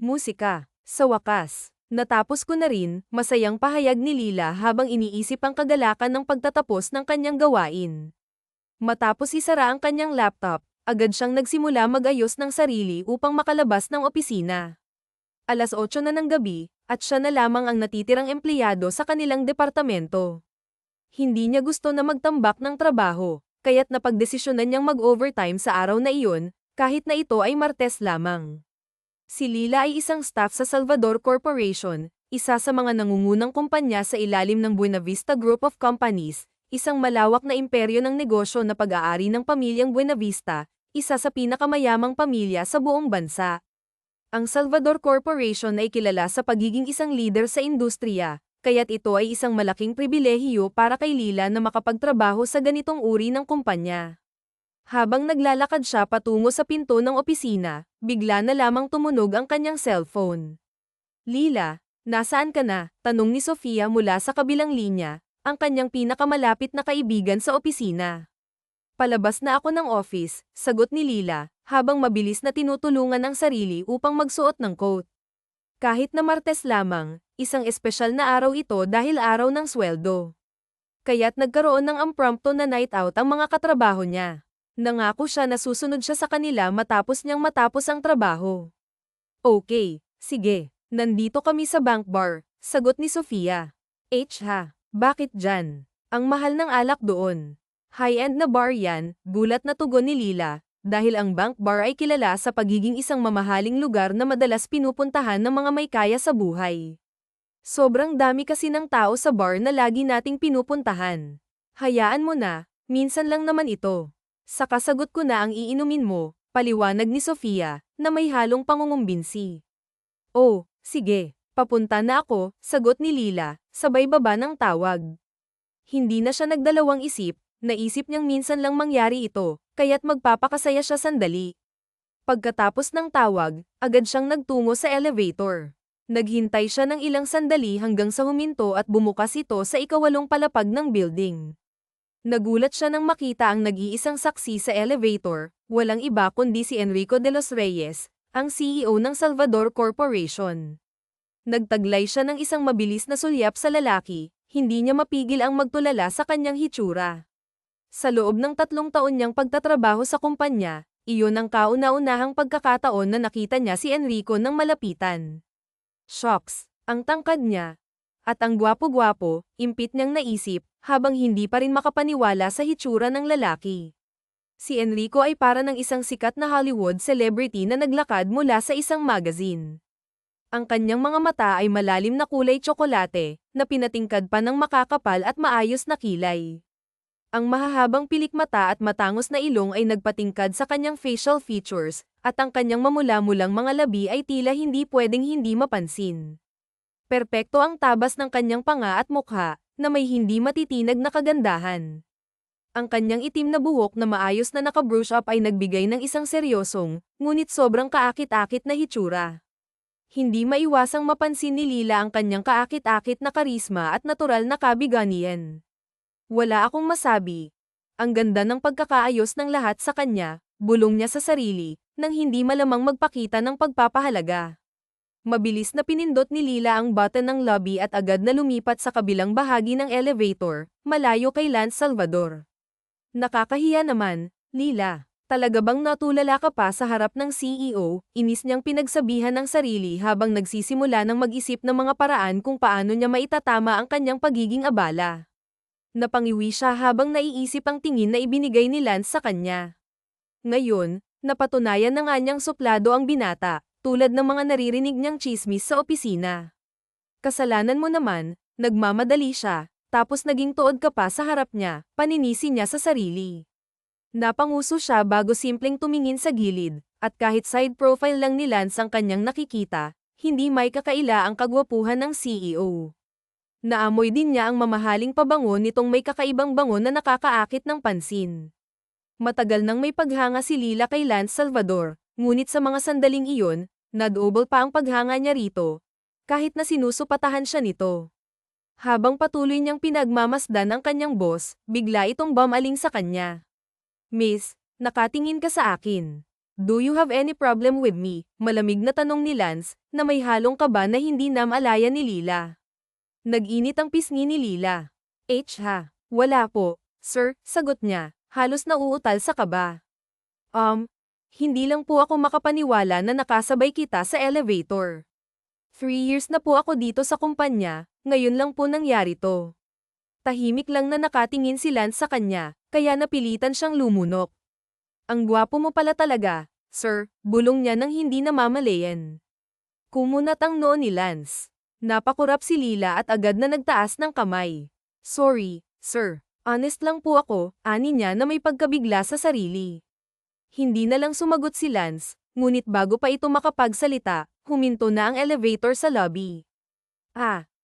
Musika. Sa wakas, natapos ko na rin, masayang pahayag ni Lila habang iniisip ang kagalakan ng pagtatapos ng kanyang gawain. Matapos isara ang kanyang laptop, agad siyang nagsimula mag-ayos ng sarili upang makalabas ng opisina. 8:00 na ng gabi, at siya na lamang ang natitirang empleyado sa kanilang departamento. Hindi niya gusto na magtambak ng trabaho, kaya't napagdesisyonan niyang mag-overtime sa araw na iyon, kahit na ito ay Martes lamang. Si Lila ay isang staff sa Salvador Corporation, isa sa mga nangungunang kumpanya sa ilalim ng Buena Vista Group of Companies, isang malawak na imperyo ng negosyo na pag-aari ng pamilyang Buenavista, isa sa pinakamayamang pamilya sa buong bansa. Ang Salvador Corporation ay kilala sa pagiging isang leader sa industriya, kaya't ito ay isang malaking pribilehiyo para kay Lila na makapagtrabaho sa ganitong uri ng kumpanya. Habang naglalakad siya patungo sa pinto ng opisina, bigla na lamang tumunog ang kanyang cellphone. Lila, nasaan ka na? Tanong ni Sofia mula sa kabilang linya, ang kanyang pinakamalapit na kaibigan sa opisina. Palabas na ako ng office, sagot ni Lila, habang mabilis na tinutulungan ang sarili upang magsuot ng coat. Kahit na Martes lamang, isang espesyal na araw ito dahil araw ng sweldo. Kaya't nagkaroon ng impromptu na night out ang mga katrabaho niya. Nangako siya na susunod siya sa kanila matapos niyang matapos ang trabaho. Okay, sige, nandito kami sa bank bar, sagot ni Sofia. Ha, bakit dyan? Ang mahal ng alak doon. High-end na bar yan, gulat na tugon ni Lila, dahil ang bank bar ay kilala sa pagiging isang mamahaling lugar na madalas pinupuntahan ng mga may kaya sa buhay. Sobrang dami kasi ng tao sa bar na lagi nating pinupuntahan. Hayaan mo na, minsan lang naman ito. Sa kasagot ko na ang iinumin mo, paliwanag ni Sofia, na may halong pangungumbinsi. Oh, sige, papunta na ako, sagot ni Lila, sabay baba ng tawag. Hindi na siya nagdalawang isip, naisip niyang minsan lang mangyari ito, kaya't magpapakasaya siya sandali. Pagkatapos ng tawag, agad siyang nagtungo sa elevator. Naghintay siya ng ilang sandali hanggang sa huminto at bumukas ito sa ika-8 palapag ng building. Nagulat siya nang makita ang nag-iisang saksi sa elevator, walang iba kundi si Enrico de los Reyes, ang CEO ng Salvador Corporation. Nagtaglay siya ng isang mabilis na sulyap sa lalaki, hindi niya mapigil ang magtulala sa kanyang hitsura. Sa loob ng 3 taon niyang pagtatrabaho sa kumpanya, iyon ang kauna-unahang pagkakataon na nakita niya si Enrico ng malapitan. Shocks, ang tangkad niya. At ang gwapo-gwapo, impit niyang naisip, habang hindi pa rin makapaniwala sa hitsura ng lalaki. Si Enrico ay para ng isang sikat na Hollywood celebrity na naglakad mula sa isang magazine. Ang kanyang mga mata ay malalim na kulay tsokolate, na pinatingkad pa ng makakapal at maayos na kilay. Ang mahahabang pilikmata at matangos na ilong ay nagpatingkad sa kanyang facial features, at ang kanyang mamula-mulang mga labi ay tila hindi pwedeng hindi mapansin. Perpekto ang tabas ng kanyang panga at mukha, na may hindi matitinag na kagandahan. Ang kanyang itim na buhok na maayos na naka-brush up ay nagbigay ng isang seryosong, ngunit sobrang kaakit-akit na hitsura. Hindi maiwasang mapansin ni Lila ang kanyang kaakit-akit na karisma at natural na kabiganian. Wala akong masabi. Ang ganda ng pagkakaayos ng lahat sa kanya, bulong niya sa sarili, nang hindi malamang magpakita ng pagpapahalaga. Mabilis na pinindot ni Lila ang button ng lobby at agad na lumipat sa kabilang bahagi ng elevator, malayo kay Lance Salvador. Nakakahiya naman, Lila. Talaga bang natulala ka pa sa harap ng CEO? Inis niyang pinagsabihan ng sarili habang nagsisimula ng mag-isip ng mga paraan kung paano niya maitatama ang kanyang pagiging abala. Napangiwi siya habang naiisip ang tingin na ibinigay ni Lance sa kanya. Ngayon, napatunayan na nga niyang suplado ang binata, tulad ng mga naririnig niyang tsismis sa opisina. Kasalanan mo naman, nagmamadali siya, tapos naging tuod ka pa sa harap niya, paninisi niya sa sarili. Napanguso siya bago simpleng tumingin sa gilid, at kahit side profile lang ni Lance ang kanyang nakikita, hindi may kakaila ang kagwapuhan ng CEO. Naamoy din niya ang mamahaling pabango nitong may kakaibang bango na nakakaakit ng pansin. Matagal nang may paghanga si Lila kay Lance Salvador, ngunit sa mga sandaling iyon, na-double pa ang paghanga niya rito, kahit na sinusupatahan siya nito. Habang patuloy niyang pinagmamasdan ang kanyang boss, bigla itong bumaling sa kanya. Miss, nakatingin ka sa akin. Do you have any problem with me? Malamig na tanong ni Lance, na may halong kaba na hindi namalaya ni Lila. Nag-init ang pisngi ni Lila. Wala po, sir, sagot niya, halos nauutal sa kaba. Hindi lang po ako makapaniwala na nakasabay kita sa elevator. 3 years na po ako dito sa kumpanya, ngayon lang po nangyari to. Tahimik lang na nakatingin si Lance sa kanya, kaya napilitan siyang lumunok. Ang gwapo mo pala talaga, sir, bulong niya nang hindi namamalayan. Kumunat ang noo ni Lance. Napakurap si Lila at agad na nagtaas ng kamay. Sorry, sir. Honest lang po ako, ani niya na may pagkabigla sa sarili. Hindi na lang sumagot si Lance, ngunit bago pa ito makapagsalita, huminto na ang elevator sa lobby.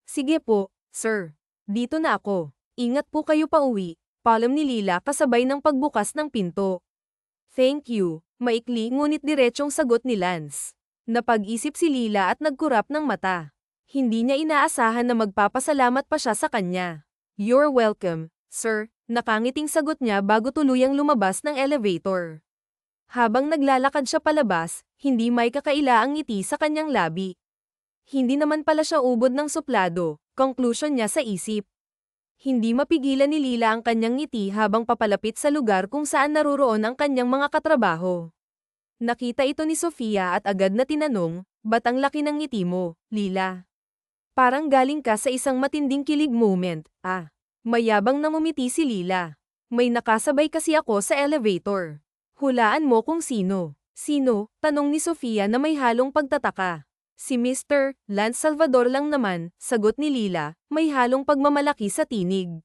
Sige po, sir. Dito na ako. Ingat po kayo pauwi, paalam ni Lila kasabay ng pagbukas ng pinto. Thank you, maikli ngunit diretsong sagot ni Lance. Napag-isip si Lila at nagkurap ng mata. Hindi niya inaasahan na magpapasalamat pa siya sa kanya. You're welcome, sir, nakangiting sagot niya bago tuluyang lumabas ng elevator. Habang naglalakad siya palabas, hindi may kakaila ang ngiti sa kanyang labi. Hindi naman pala siya ubod ng suplado, conclusion niya sa isip. Hindi mapigilan ni Lila ang kanyang ngiti habang papalapit sa lugar kung saan naroroon ang kanyang mga katrabaho. Nakita ito ni Sofia at agad na tinanong, ba't ang laki ng ngiti mo, Lila? Parang galing ka sa isang matinding kilig moment, Mayabang na ngumiti si Lila. May nakasabay kasi ako sa elevator. Hulaan mo kung sino. Sino? Tanong ni Sofia na may halong pagtataka. Si Mr. Lance Salvador lang naman, sagot ni Lila, may halong pagmamalaki sa tinig.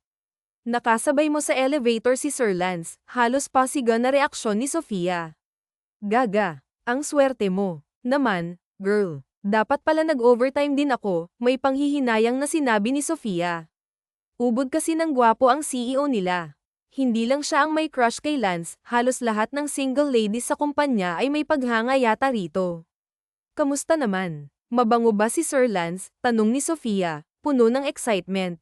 Nakasabay mo sa elevator si Sir Lance, halos pasiga na reaksyon ni Sofia. Gaga, ang swerte mo. Naman, girl, dapat pala nag-overtime din ako, may panghihinayang na sinabi ni Sofia. Ubod kasi ng gwapo ang CEO nila. Hindi lang siya ang may crush kay Lance, halos lahat ng single ladies sa kumpanya ay may paghanga yata rito. Kamusta naman? Mabango ba si Sir Lance? Tanong ni Sofia, puno ng excitement.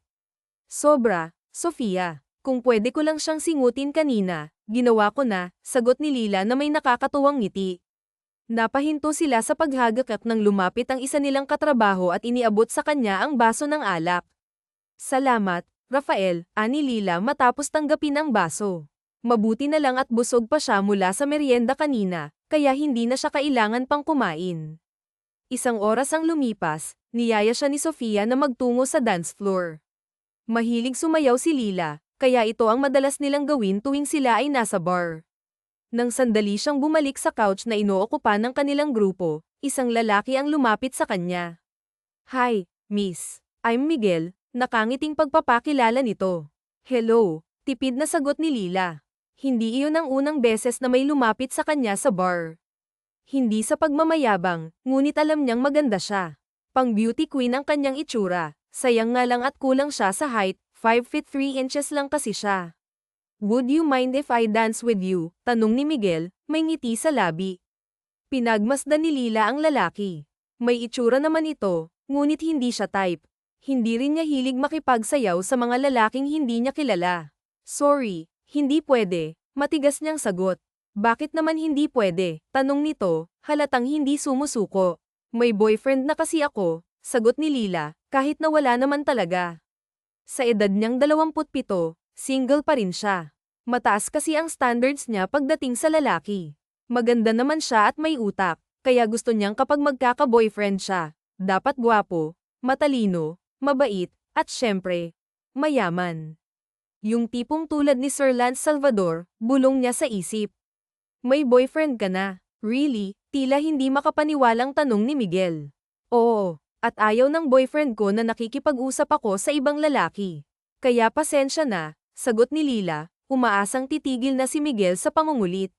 Sobra, Sofia. Kung pwede ko lang siyang singutin kanina, ginawa ko na, sagot ni Lila na may nakakatuwang ngiti. Napahinto sila sa paghagakak nang lumapit ang isa nilang katrabaho at iniabot sa kanya ang baso ng alak. Salamat, Rafael, ani Lila matapos tanggapin ang baso. Mabuti na lang at busog pa siya mula sa merienda kanina, kaya hindi na siya kailangan pang kumain. Isang oras ang lumipas, niyaya siya ni Sofia na magtungo sa dance floor. Mahilig sumayaw si Lila, kaya ito ang madalas nilang gawin tuwing sila ay nasa bar. Nang sandali siyang bumalik sa couch na inookupan ng kanilang grupo, isang lalaki ang lumapit sa kanya. Hi, Miss. I'm Miguel, nakangiting pagpapakilala nito. Hello, tipid na sagot ni Lila. Hindi iyon ang unang beses na may lumapit sa kanya sa bar. Hindi sa pagmamayabang, ngunit alam niyang maganda siya. Pang beauty queen ang kanyang itsura, sayang nga lang at kulang siya sa height, 5 feet 3 inches lang kasi siya. Would you mind if I dance with you? Tanong ni Miguel, may ngiti sa labi. Pinagmasdan ni Lila ang lalaki. May itsura naman ito, ngunit hindi siya type. Hindi rin niya hilig makipagsayaw sa mga lalaking hindi niya kilala. Sorry, hindi pwede, matigas niyang sagot. Bakit naman hindi pwede? Tanong nito, halatang hindi sumusuko. May boyfriend na kasi ako, sagot ni Lila, kahit na wala naman talaga. Sa edad niyang 27, single pa rin siya. Mataas kasi ang standards niya pagdating sa lalaki. Maganda naman siya at may utak, kaya gusto niyang kapag magkaka-boyfriend siya, dapat gwapo, matalino, mabait, at syempre, mayaman. Yung tipong tulad ni Sir Lance Salvador, bulong niya sa isip. May boyfriend ka na? Really? Tila hindi makapaniwalang tanong ni Miguel. Oo, at ayaw ng boyfriend ko na nakikipag-usap ako sa ibang lalaki. Kaya pasensya na, sagot ni Lila, umaasang titigil na si Miguel sa pangungulit.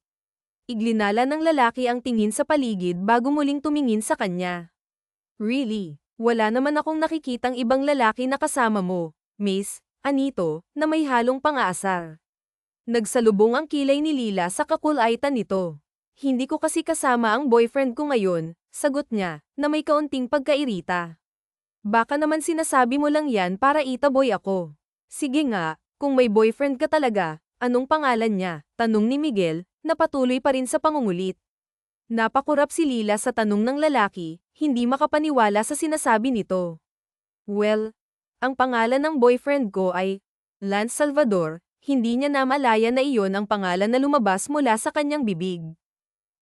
Iglinala ng lalaki ang tingin sa paligid bago muling tumingin sa kanya. Really? Wala naman akong nakikitang ibang lalaki na kasama mo, Miss, anito, na may halong pang-aasar. Nagsalubong ang kilay ni Lila sa kakulaitan nito. Hindi ko kasi kasama ang boyfriend ko ngayon, sagot niya, na may kaunting pagkairita. Baka naman sinasabi mo lang yan para itaboy ako. Sige nga, kung may boyfriend ka talaga, anong pangalan niya? Tanong ni Miguel, na patuloy pa rin sa pangungulit. Napakurap si Lila sa tanong ng lalaki, hindi makapaniwala sa sinasabi nito. Well, ang pangalan ng boyfriend ko ay Lance Salvador, hindi niya namalaya na iyon ang pangalan na lumabas mula sa kanyang bibig.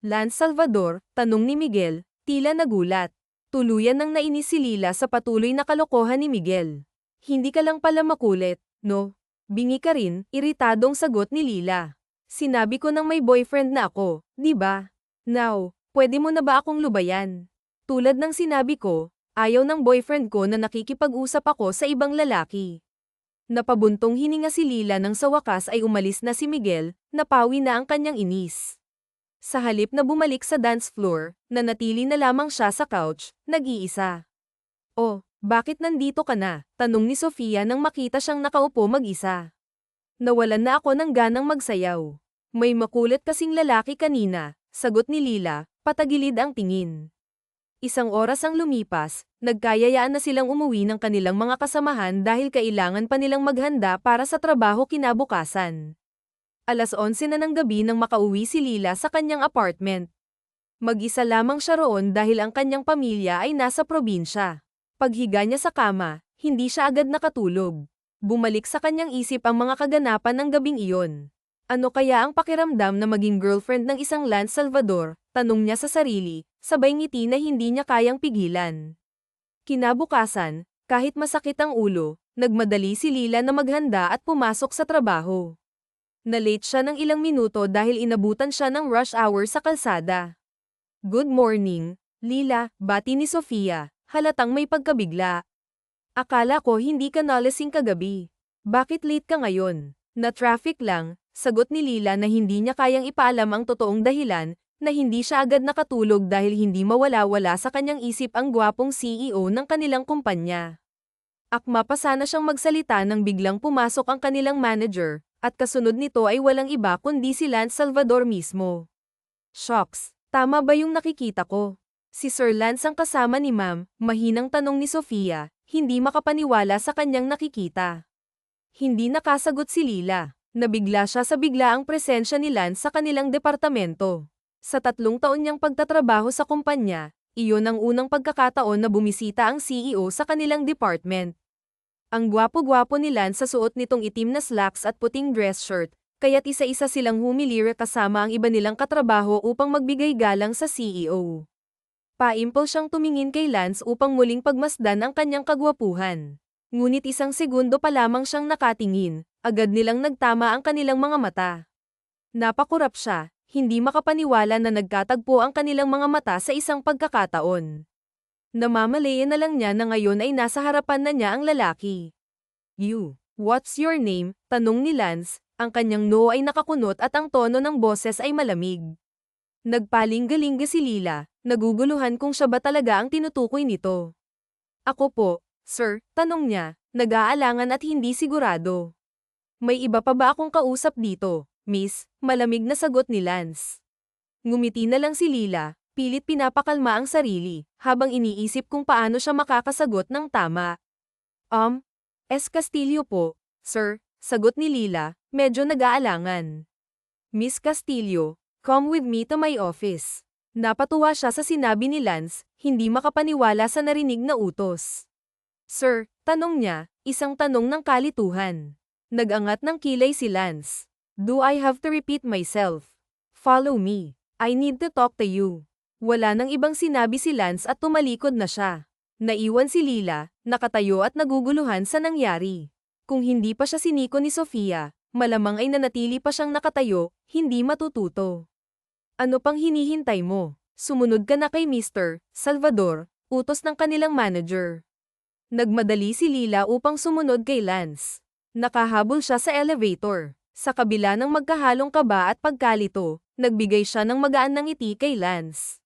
Lance Salvador, tanong ni Miguel, tila nagulat. Tuluyan nang nainis si Lila sa patuloy na kalokohan ni Miguel. Hindi ka lang pala makulit, no? Bingi ka rin, iritadong sagot ni Lila. Sinabi ko nang may boyfriend na ako, di ba? Now, pwede mo na ba akong lubayan? Tulad ng sinabi ko, ayaw ng boyfriend ko na nakikipag-usap ako sa ibang lalaki. Napabuntong hininga si Lila nang sa wakas ay umalis na si Miguel, napawi na ang kanyang inis. Sa halip na bumalik sa dance floor, nanatili na lamang siya sa couch, nag-iisa. Oh, bakit nandito ka na? Tanong ni Sofia nang makita siyang nakaupo mag-isa. Nawalan na ako ng ganang magsayaw. May makulit kasing lalaki kanina, sagot ni Lila, patagilid ang tingin. Isang oras ang lumipas, nagkayayaan na silang umuwi ng kanilang mga kasamahan dahil kailangan pa nilang maghanda para sa trabaho kinabukasan. Alas 11 na ng gabi nang makauwi si Lila sa kanyang apartment. Mag-isa lamang siya roon dahil ang kanyang pamilya ay nasa probinsya. Paghiga niya sa kama, hindi siya agad nakatulog. Bumalik sa kanyang isip ang mga kaganapan ng gabing iyon. Ano kaya ang pakiramdam na maging girlfriend ng isang Lance Salvador? Tanong niya sa sarili, sabay ngiti na hindi niya kayang pigilan. Kinabukasan, kahit masakit ang ulo, nagmadali si Lila na maghanda at pumasok sa trabaho. Na-late siya ng ilang minuto dahil inabutan siya ng rush hour sa kalsada. Good morning, Lila, bati ni Sofia, halatang may pagkabigla. Akala ko hindi ka nalasing kagabi. Bakit late ka ngayon? Na-traffic lang, sagot ni Lila na hindi niya kayang ipaalam ang totoong dahilan, na hindi siya agad nakatulog dahil hindi mawala-wala sa kanyang isip ang gwapong CEO ng kanilang kumpanya. Akma pa sana siyang magsalita nang biglang pumasok ang kanilang manager, at kasunod nito ay walang iba kundi si Lance Salvador mismo. Shocks, tama ba yung nakikita ko? Si Sir Lance ang kasama ni Ma'am, mahinang tanong ni Sofia, hindi makapaniwala sa kanyang nakikita. Hindi nakasagot si Lila. Nabigla siya sa biglaang presensya ni Lance sa kanilang departamento. Sa 3 taon niyang pagtatrabaho sa kumpanya, iyon ang unang pagkakataon na bumisita ang CEO sa kanilang department. Ang gwapo-gwapo ni Lance sa suot nitong itim na slacks at puting dress shirt, kaya't isa-isa silang humilire kasama ang iba nilang katrabaho upang magbigay galang sa CEO. Paimpol siyang tumingin kay Lance upang muling pagmasdan ang kanyang kagwapuhan. Ngunit isang segundo pa lamang siyang nakatingin, agad nilang nagtama ang kanilang mga mata. Napakurap siya, hindi makapaniwala na nagkatagpo ang kanilang mga mata sa isang pagkakataon. Namamalayan na lang niya na ngayon ay nasa harapan na niya ang lalaki. You, what's your name? Tanong ni Lance, ang kanyang noo ay nakakunot at ang tono ng boses ay malamig. Nagpaling-galing si Lila, naguguluhan kung siya ba talaga ang tinutukoy nito. Ako po, sir, tanong niya, nag-aalangan at hindi sigurado. May iba pa ba akong kausap dito, miss? Malamig na sagot ni Lance. Ngumiti na lang si Lila, pilit pinapakalma ang sarili, habang iniisip kung paano siya makakasagot ng tama. Castillo po, sir, sagot ni Lila, medyo nag-aalangan. Miss Castillo, come with me to my office. Napatuwa siya sa sinabi ni Lance, hindi makapaniwala sa narinig na utos. Sir, tanong niya, isang tanong ng kalituhan. Nag-angat ng kilay si Lance. Do I have to repeat myself? Follow me. I need to talk to you. Wala nang ibang sinabi si Lance at tumalikod na siya. Naiwan si Lila, nakatayo at naguguluhan sa nangyari. Kung hindi pa siya siniko ni Sofia, malamang ay nanatili pa siyang nakatayo, hindi matututo. Ano pang hinihintay mo? Sumunod ka na kay Mr. Salvador, utos ng kanilang manager. Nagmadali si Lila upang sumunod kay Lance. Nakahabol siya sa elevator. Sa kabila ng magkahalong kaba at pagkalito, nagbigay siya ng magaan ng ngiti kay Lance.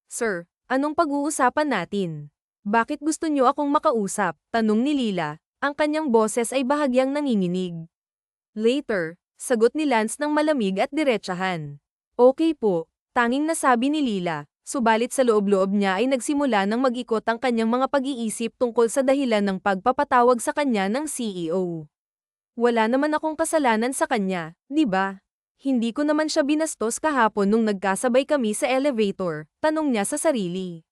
Sir, anong pag-uusapan natin? Bakit gusto niyo akong makausap? Tanong ni Lila, ang kanyang boses ay bahagyang nanginginig. Later, sagot ni Lance ng malamig at diretsahan. Okay po, tanging nasabi ni Lila. Subalit sa loob-loob niya ay nagsimula ng mag-ikot ang kanyang mga pag-iisip tungkol sa dahilan ng pagpapatawag sa kanya ng CEO. Wala naman akong kasalanan sa kanya, di ba? Hindi ko naman siya binastos kahapon nung nagkasabay kami sa elevator, tanong niya sa sarili.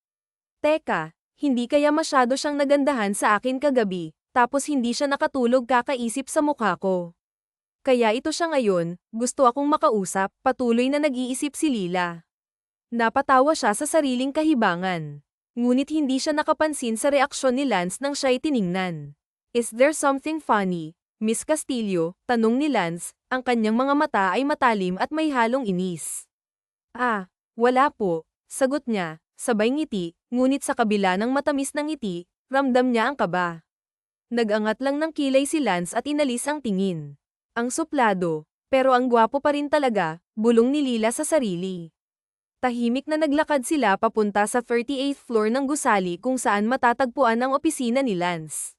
Teka, hindi kaya masyado siyang nagandahan sa akin kagabi, tapos hindi siya nakatulog kakaisip sa mukha ko. Kaya ito siya ngayon, gusto akong makausap, patuloy na nag-iisip si Lila. Napatawa siya sa sariling kahibangan. Ngunit hindi siya nakapansin sa reaksyon ni Lance nang siya'y tiningnan. Is there something funny, Miss Castillo? Tanong ni Lance, ang kanyang mga mata ay matalim at may halong inis. Ah, wala po, sagot niya, sabay ngiti, ngunit sa kabila ng matamis na ngiti, ramdam niya ang kaba. Nag-angat lang ng kilay si Lance at inalis ang tingin. Ang suplado, pero ang gwapo pa rin talaga, bulong ni Lila sa sarili. Tahimik na naglakad sila papunta sa 38th floor ng gusali kung saan matatagpuan ang opisina ni Lance.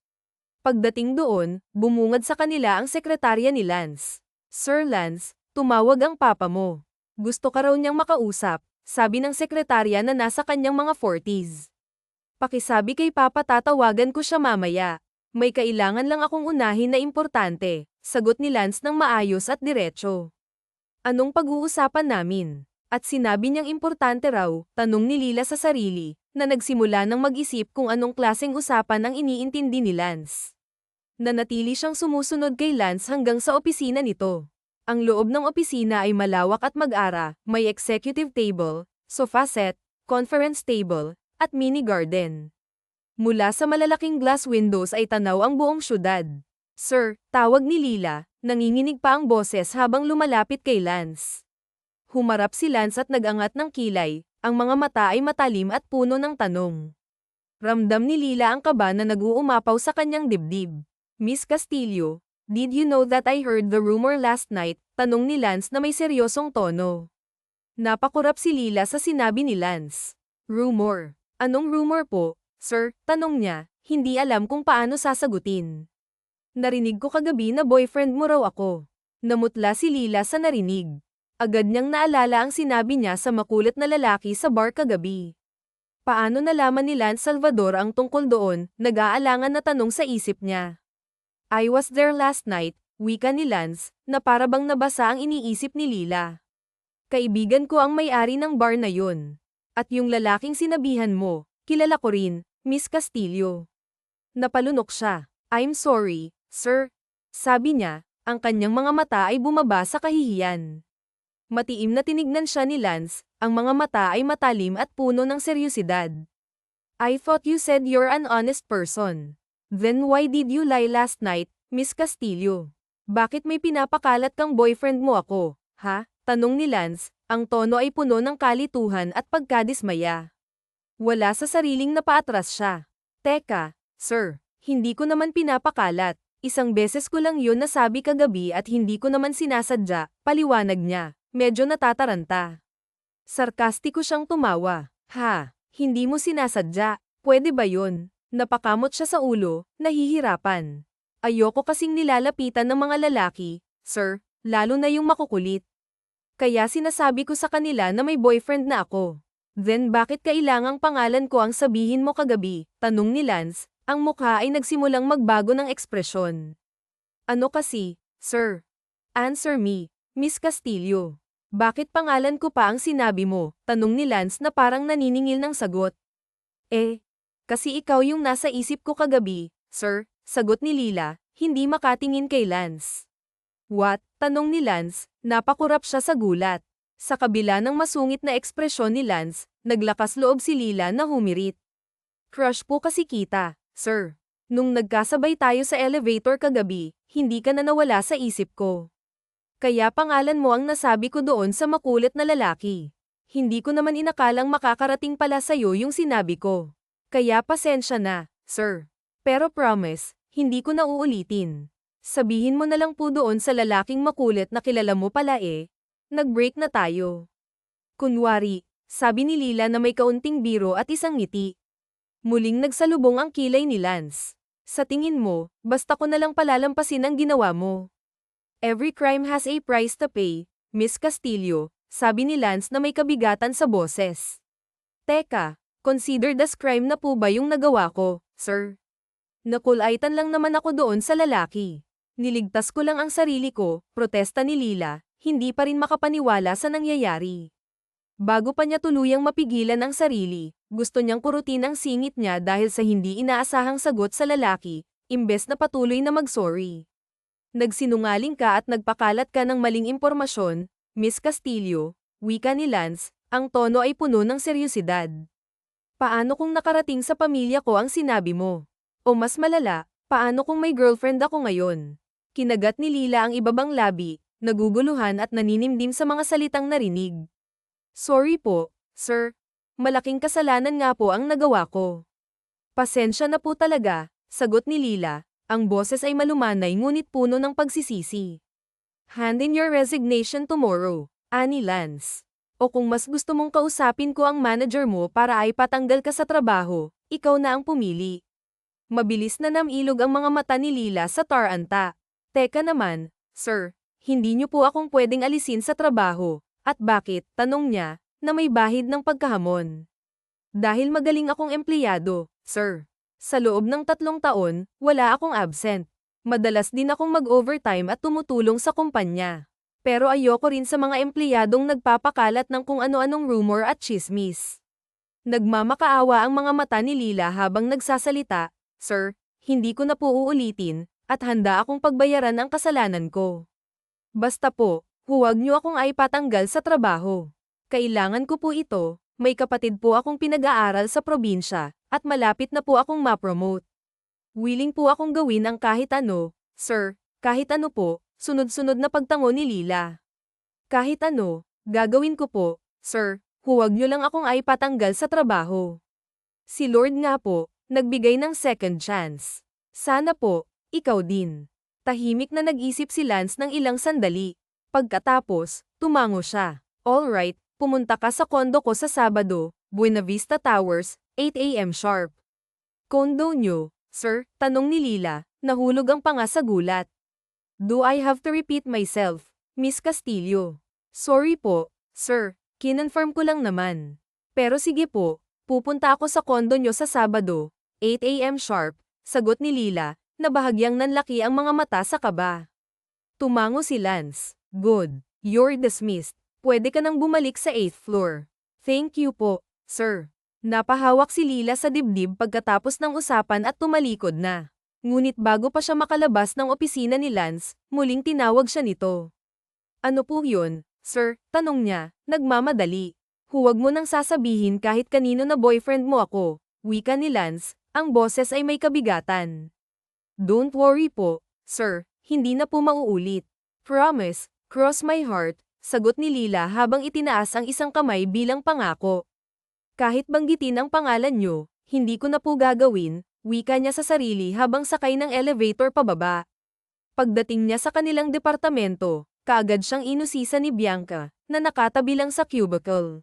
Pagdating doon, bumungad sa kanila ang sekretarya ni Lance. Sir Lance, tumawag ang papa mo. Gusto ka raw niyang makausap, sabi ng sekretarya na nasa kanyang mga 40s. Pakisabi kay papa tatawagan ko siya mamaya. May kailangan lang akong unahin na importante, sagot ni Lance ng maayos at diretso. Anong pag-uusapan namin? At sinabi niyang importante raw, tanong ni Lila sa sarili, na nagsimula ng mag-isip kung anong klaseng usapan ang iniintindi ni Lance. Nanatili siyang sumusunod kay Lance hanggang sa opisina nito. Ang loob ng opisina ay malawak at mag-ara, may executive table, sofa set, conference table, at mini garden. Mula sa malalaking glass windows ay tanaw ang buong syudad. Sir, tawag ni Lila, nanginginig pa ang boses habang lumalapit kay Lance. Humarap si Lance at nag-angat ng kilay, ang mga mata ay matalim at puno ng tanong. Ramdam ni Lila ang kaba na nag-uumapaw sa kanyang dibdib. Miss Castillo, did you know that I heard the rumor last night? Tanong ni Lance na may seryosong tono. Napakurap si Lila sa sinabi ni Lance. Rumor? Anong rumor po, sir? Tanong niya, hindi alam kung paano sasagutin. Narinig ko kagabi na boyfriend mo raw ako. Namutla si Lila sa narinig. Agad niyang naalala ang sinabi niya sa makulit na lalaki sa bar kagabi. Paano nalaman ni Lance Salvador ang tungkol doon? Nag-aalangan na tanong sa isip niya. I was there last night, wika ni Lance, na para bang nabasa ang iniisip ni Lila. Kaibigan ko ang may-ari ng bar na yun. At yung lalaking sinabihan mo, kilala ko rin, Miss Castillo. Napalunok siya. I'm sorry, sir. Sabi niya, ang kanyang mga mata ay bumaba sa kahihiyan. Matiim na tinignan siya ni Lance, ang mga mata ay matalim at puno ng seryosidad. I thought you said you're an honest person. Then why did you lie last night, Miss Castillo? Bakit may pinapakalat kang boyfriend mo ako, ha? Tanong ni Lance, ang tono ay puno ng kalituhan at pagkadismaya. Wala sa sariling napaatras siya. Teka, sir, hindi ko naman pinapakalat. Isang beses ko lang yun nasabi kagabi at hindi ko naman sinasadya, paliwanag niya. Medyo natataranta. Sarkastiko siyang tumawa. Ha, hindi mo sinasadya, pwede ba yun? Napakamot siya sa ulo, nahihirapan. Ayoko kasing nilalapitan ng mga lalaki, sir, lalo na yung makukulit. Kaya sinasabi ko sa kanila na may boyfriend na ako. Then bakit kailangang pangalan ko ang sabihin mo kagabi? Tanong ni Lance, ang mukha ay nagsimulang magbago ng ekspresyon. Ano kasi, sir? Answer me, Miss Castillo. Bakit pangalan ko pa ang sinabi mo? Tanong ni Lance na parang naniningil ng sagot. Kasi ikaw yung nasa isip ko kagabi, sir, sagot ni Lila, hindi makatingin kay Lance. What? Tanong ni Lance, napakurap siya sa gulat. Sa kabila ng masungit na ekspresyon ni Lance, naglakas loob si Lila na humirit. Crush po kasi kita, sir. Nung nagkasabay tayo sa elevator kagabi, hindi ka na nawala sa isip ko. Kaya pangalan mo ang nasabi ko doon sa makulit na lalaki. Hindi ko naman inakalang makakarating pala sa'yo yung sinabi ko. Kaya pasensya na, sir. Pero promise, hindi ko na uulitin. Sabihin mo na lang po doon sa lalaking makulit na kilala mo pala nag-break na tayo. Kunwari, sabi ni Lila na may kaunting biro at isang ngiti. Muling nagsalubong ang kilay ni Lance. Sa tingin mo, basta ko na lang palalampasin ang ginawa mo. Every crime has a price to pay, Miss Castillo, sabi ni Lance na may kabigatan sa boses. Teka, considered as crime na po ba yung nagawa ko, sir? Nakulaitan lang naman ako doon sa lalaki. Niligtas ko lang ang sarili ko, protesta ni Lila, hindi pa rin makapaniwala sa nangyayari. Bago pa niya tuluyang mapigilan ang sarili, gusto niyang kurutin ang singit niya dahil sa hindi inaasahang sagot sa lalaki, imbes na patuloy na mag-sorry. Nagsinungaling ka at nagpakalat ka ng maling impormasyon, Miss Castillo, wika ni Lance, ang tono ay puno ng seryosidad. Paano kung nakarating sa pamilya ko ang sinabi mo? O mas malala, paano kung may girlfriend ako ngayon? Kinagat ni Lila ang ibabang labi, naguguluhan at naninimdim sa mga salitang narinig. Sorry po, sir. Malaking kasalanan nga po ang nagawa ko. Pasensya na po talaga, sagot ni Lila. Ang boses ay malumanay ngunit puno ng pagsisisi. Hand in your resignation tomorrow, ani Lance. O kung mas gusto mong kausapin ko ang manager mo para ay patanggal ka sa trabaho, ikaw na ang pumili. Mabilis na namilog ang mga mata ni Lila sa taranta. Teka naman, sir, hindi niyo po akong pwedeng alisin sa trabaho. At bakit, tanong niya, na may bahid ng pagkahamon. Dahil magaling akong empleyado, sir. Sa loob ng 3 taon, wala akong absent. Madalas din akong mag-overtime at tumutulong sa kumpanya. Pero ayoko rin sa mga empleyadong nagpapakalat ng kung ano-anong rumor at chismis. Nagmamakaawa ang mga mata ni Lila habang nagsasalita, sir, hindi ko na po uulitin, at handa akong pagbayaran ang kasalanan ko. Basta po, huwag niyo akong aipatanggal sa trabaho. Kailangan ko po ito, may kapatid po akong pinag-aaral sa probinsya, at malapit na po akong ma-promote. Willing po akong gawin ang kahit ano, sir, kahit ano po, sunod-sunod na pagtango ni Lila. Kahit ano, gagawin ko po, sir, huwag niyo lang akong aipatanggal sa trabaho. Si Lord nga po, nagbigay ng second chance. Sana po, ikaw din. Tahimik na nag-isip si Lance ng ilang sandali. Pagkatapos, tumango siya. Alright, pumunta ka sa kondo ko sa Sabado, Buena Vista Towers, 8 AM sharp. Kondo nyo, sir? Tanong ni Lila, nahulog ang panga sa gulat. Do I have to repeat myself, Miss Castillo? Sorry po, sir, kinonfirm ko lang naman. Pero sige po, pupunta ako sa kondo nyo sa Sabado, 8 AM sharp, sagot ni Lila, na bahagyang nanlaki ang mga mata sa kaba. Tumango si Lance. Good. You're dismissed. Pwede ka nang bumalik sa 8th floor. Thank you po, sir. Napahawak si Lila sa dibdib pagkatapos ng usapan at tumalikod na. Ngunit bago pa siya makalabas ng opisina ni Lance, muling tinawag siya nito. Ano po yun, sir? Tanong niya, nagmamadali. Huwag mo nang sasabihin kahit kanino na boyfriend mo ako, wika ni Lance, ang boses ay may kabigatan. Don't worry po, sir, hindi na po mauulit. Promise, cross my heart, sagot ni Lila habang itinaas ang isang kamay bilang pangako. Kahit banggitin ang pangalan nyo, hindi ko na po gagawin, wika niya sa sarili habang sakay ng elevator pababa. Pagdating niya sa kanilang departamento, kaagad siyang inusisa ni Bianca, na nakatabi lang sa cubicle.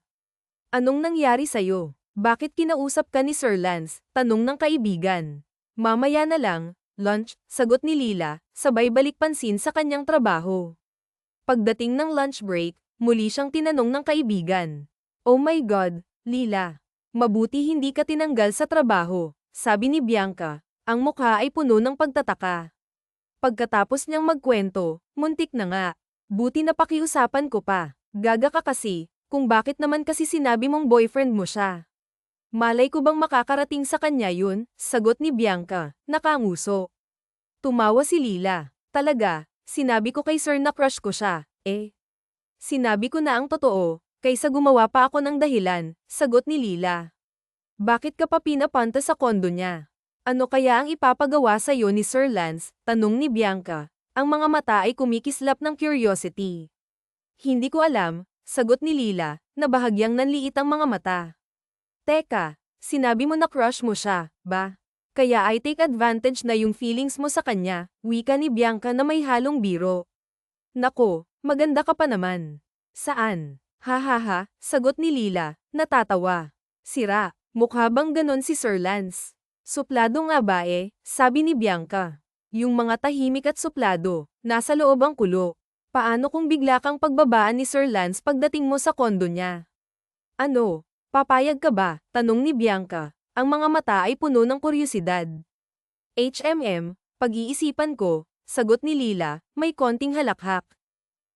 Anong nangyari sa'yo? Bakit kinausap ka ni Sir Lance? Tanong ng kaibigan. Mamaya na lang, lunch, sagot ni Lila, sabay balik pansin sa kanyang trabaho. Pagdating ng lunch break, muli siyang tinanong ng kaibigan. Oh my God, Lila. Mabuti hindi ka tinanggal sa trabaho, sabi ni Bianca. Ang mukha ay puno ng pagtataka. Pagkatapos niyang magkwento, muntik na nga. Buti na pakiusapan ko pa. Gaga ka kasi, kung bakit naman kasi sinabi mong boyfriend mo siya. Malay ko bang makakarating sa kanya yun, sagot ni Bianca, nakanguso. Tumawa si Lila. Talaga, sinabi ko kay sir na crush ko siya, eh. Sinabi ko na ang totoo, kaysa gumawa pa ako ng dahilan, sagot ni Lila. Bakit ka pa pinapunta sa kondo niya? Ano kaya ang ipapagawa sa'yo ni Sir Lance? Tanong ni Bianca. Ang mga mata ay kumikislap ng curiosity. Hindi ko alam, sagot ni Lila, na bahagyang nanliit ang mga mata. Teka, sinabi mo na crush mo siya, ba? Kaya I take advantage na yung feelings mo sa kanya, wika ni Bianca na may halong biro. Nako, maganda ka pa naman. Saan? Hahaha, sagot ni Lila, natatawa. Sira, mukha bang ganon si Sir Lance? Suplado nga ba eh, sabi ni Bianca. Yung mga tahimik at suplado, nasa loob ang kulo. Paano kung bigla kang pagbabaan ni Sir Lance pagdating mo sa kondo niya? Ano, papayag ka ba? Tanong ni Bianca. Ang mga mata ay puno ng kuryosidad. Pag-iisipan ko, sagot ni Lila, may konting halakhak.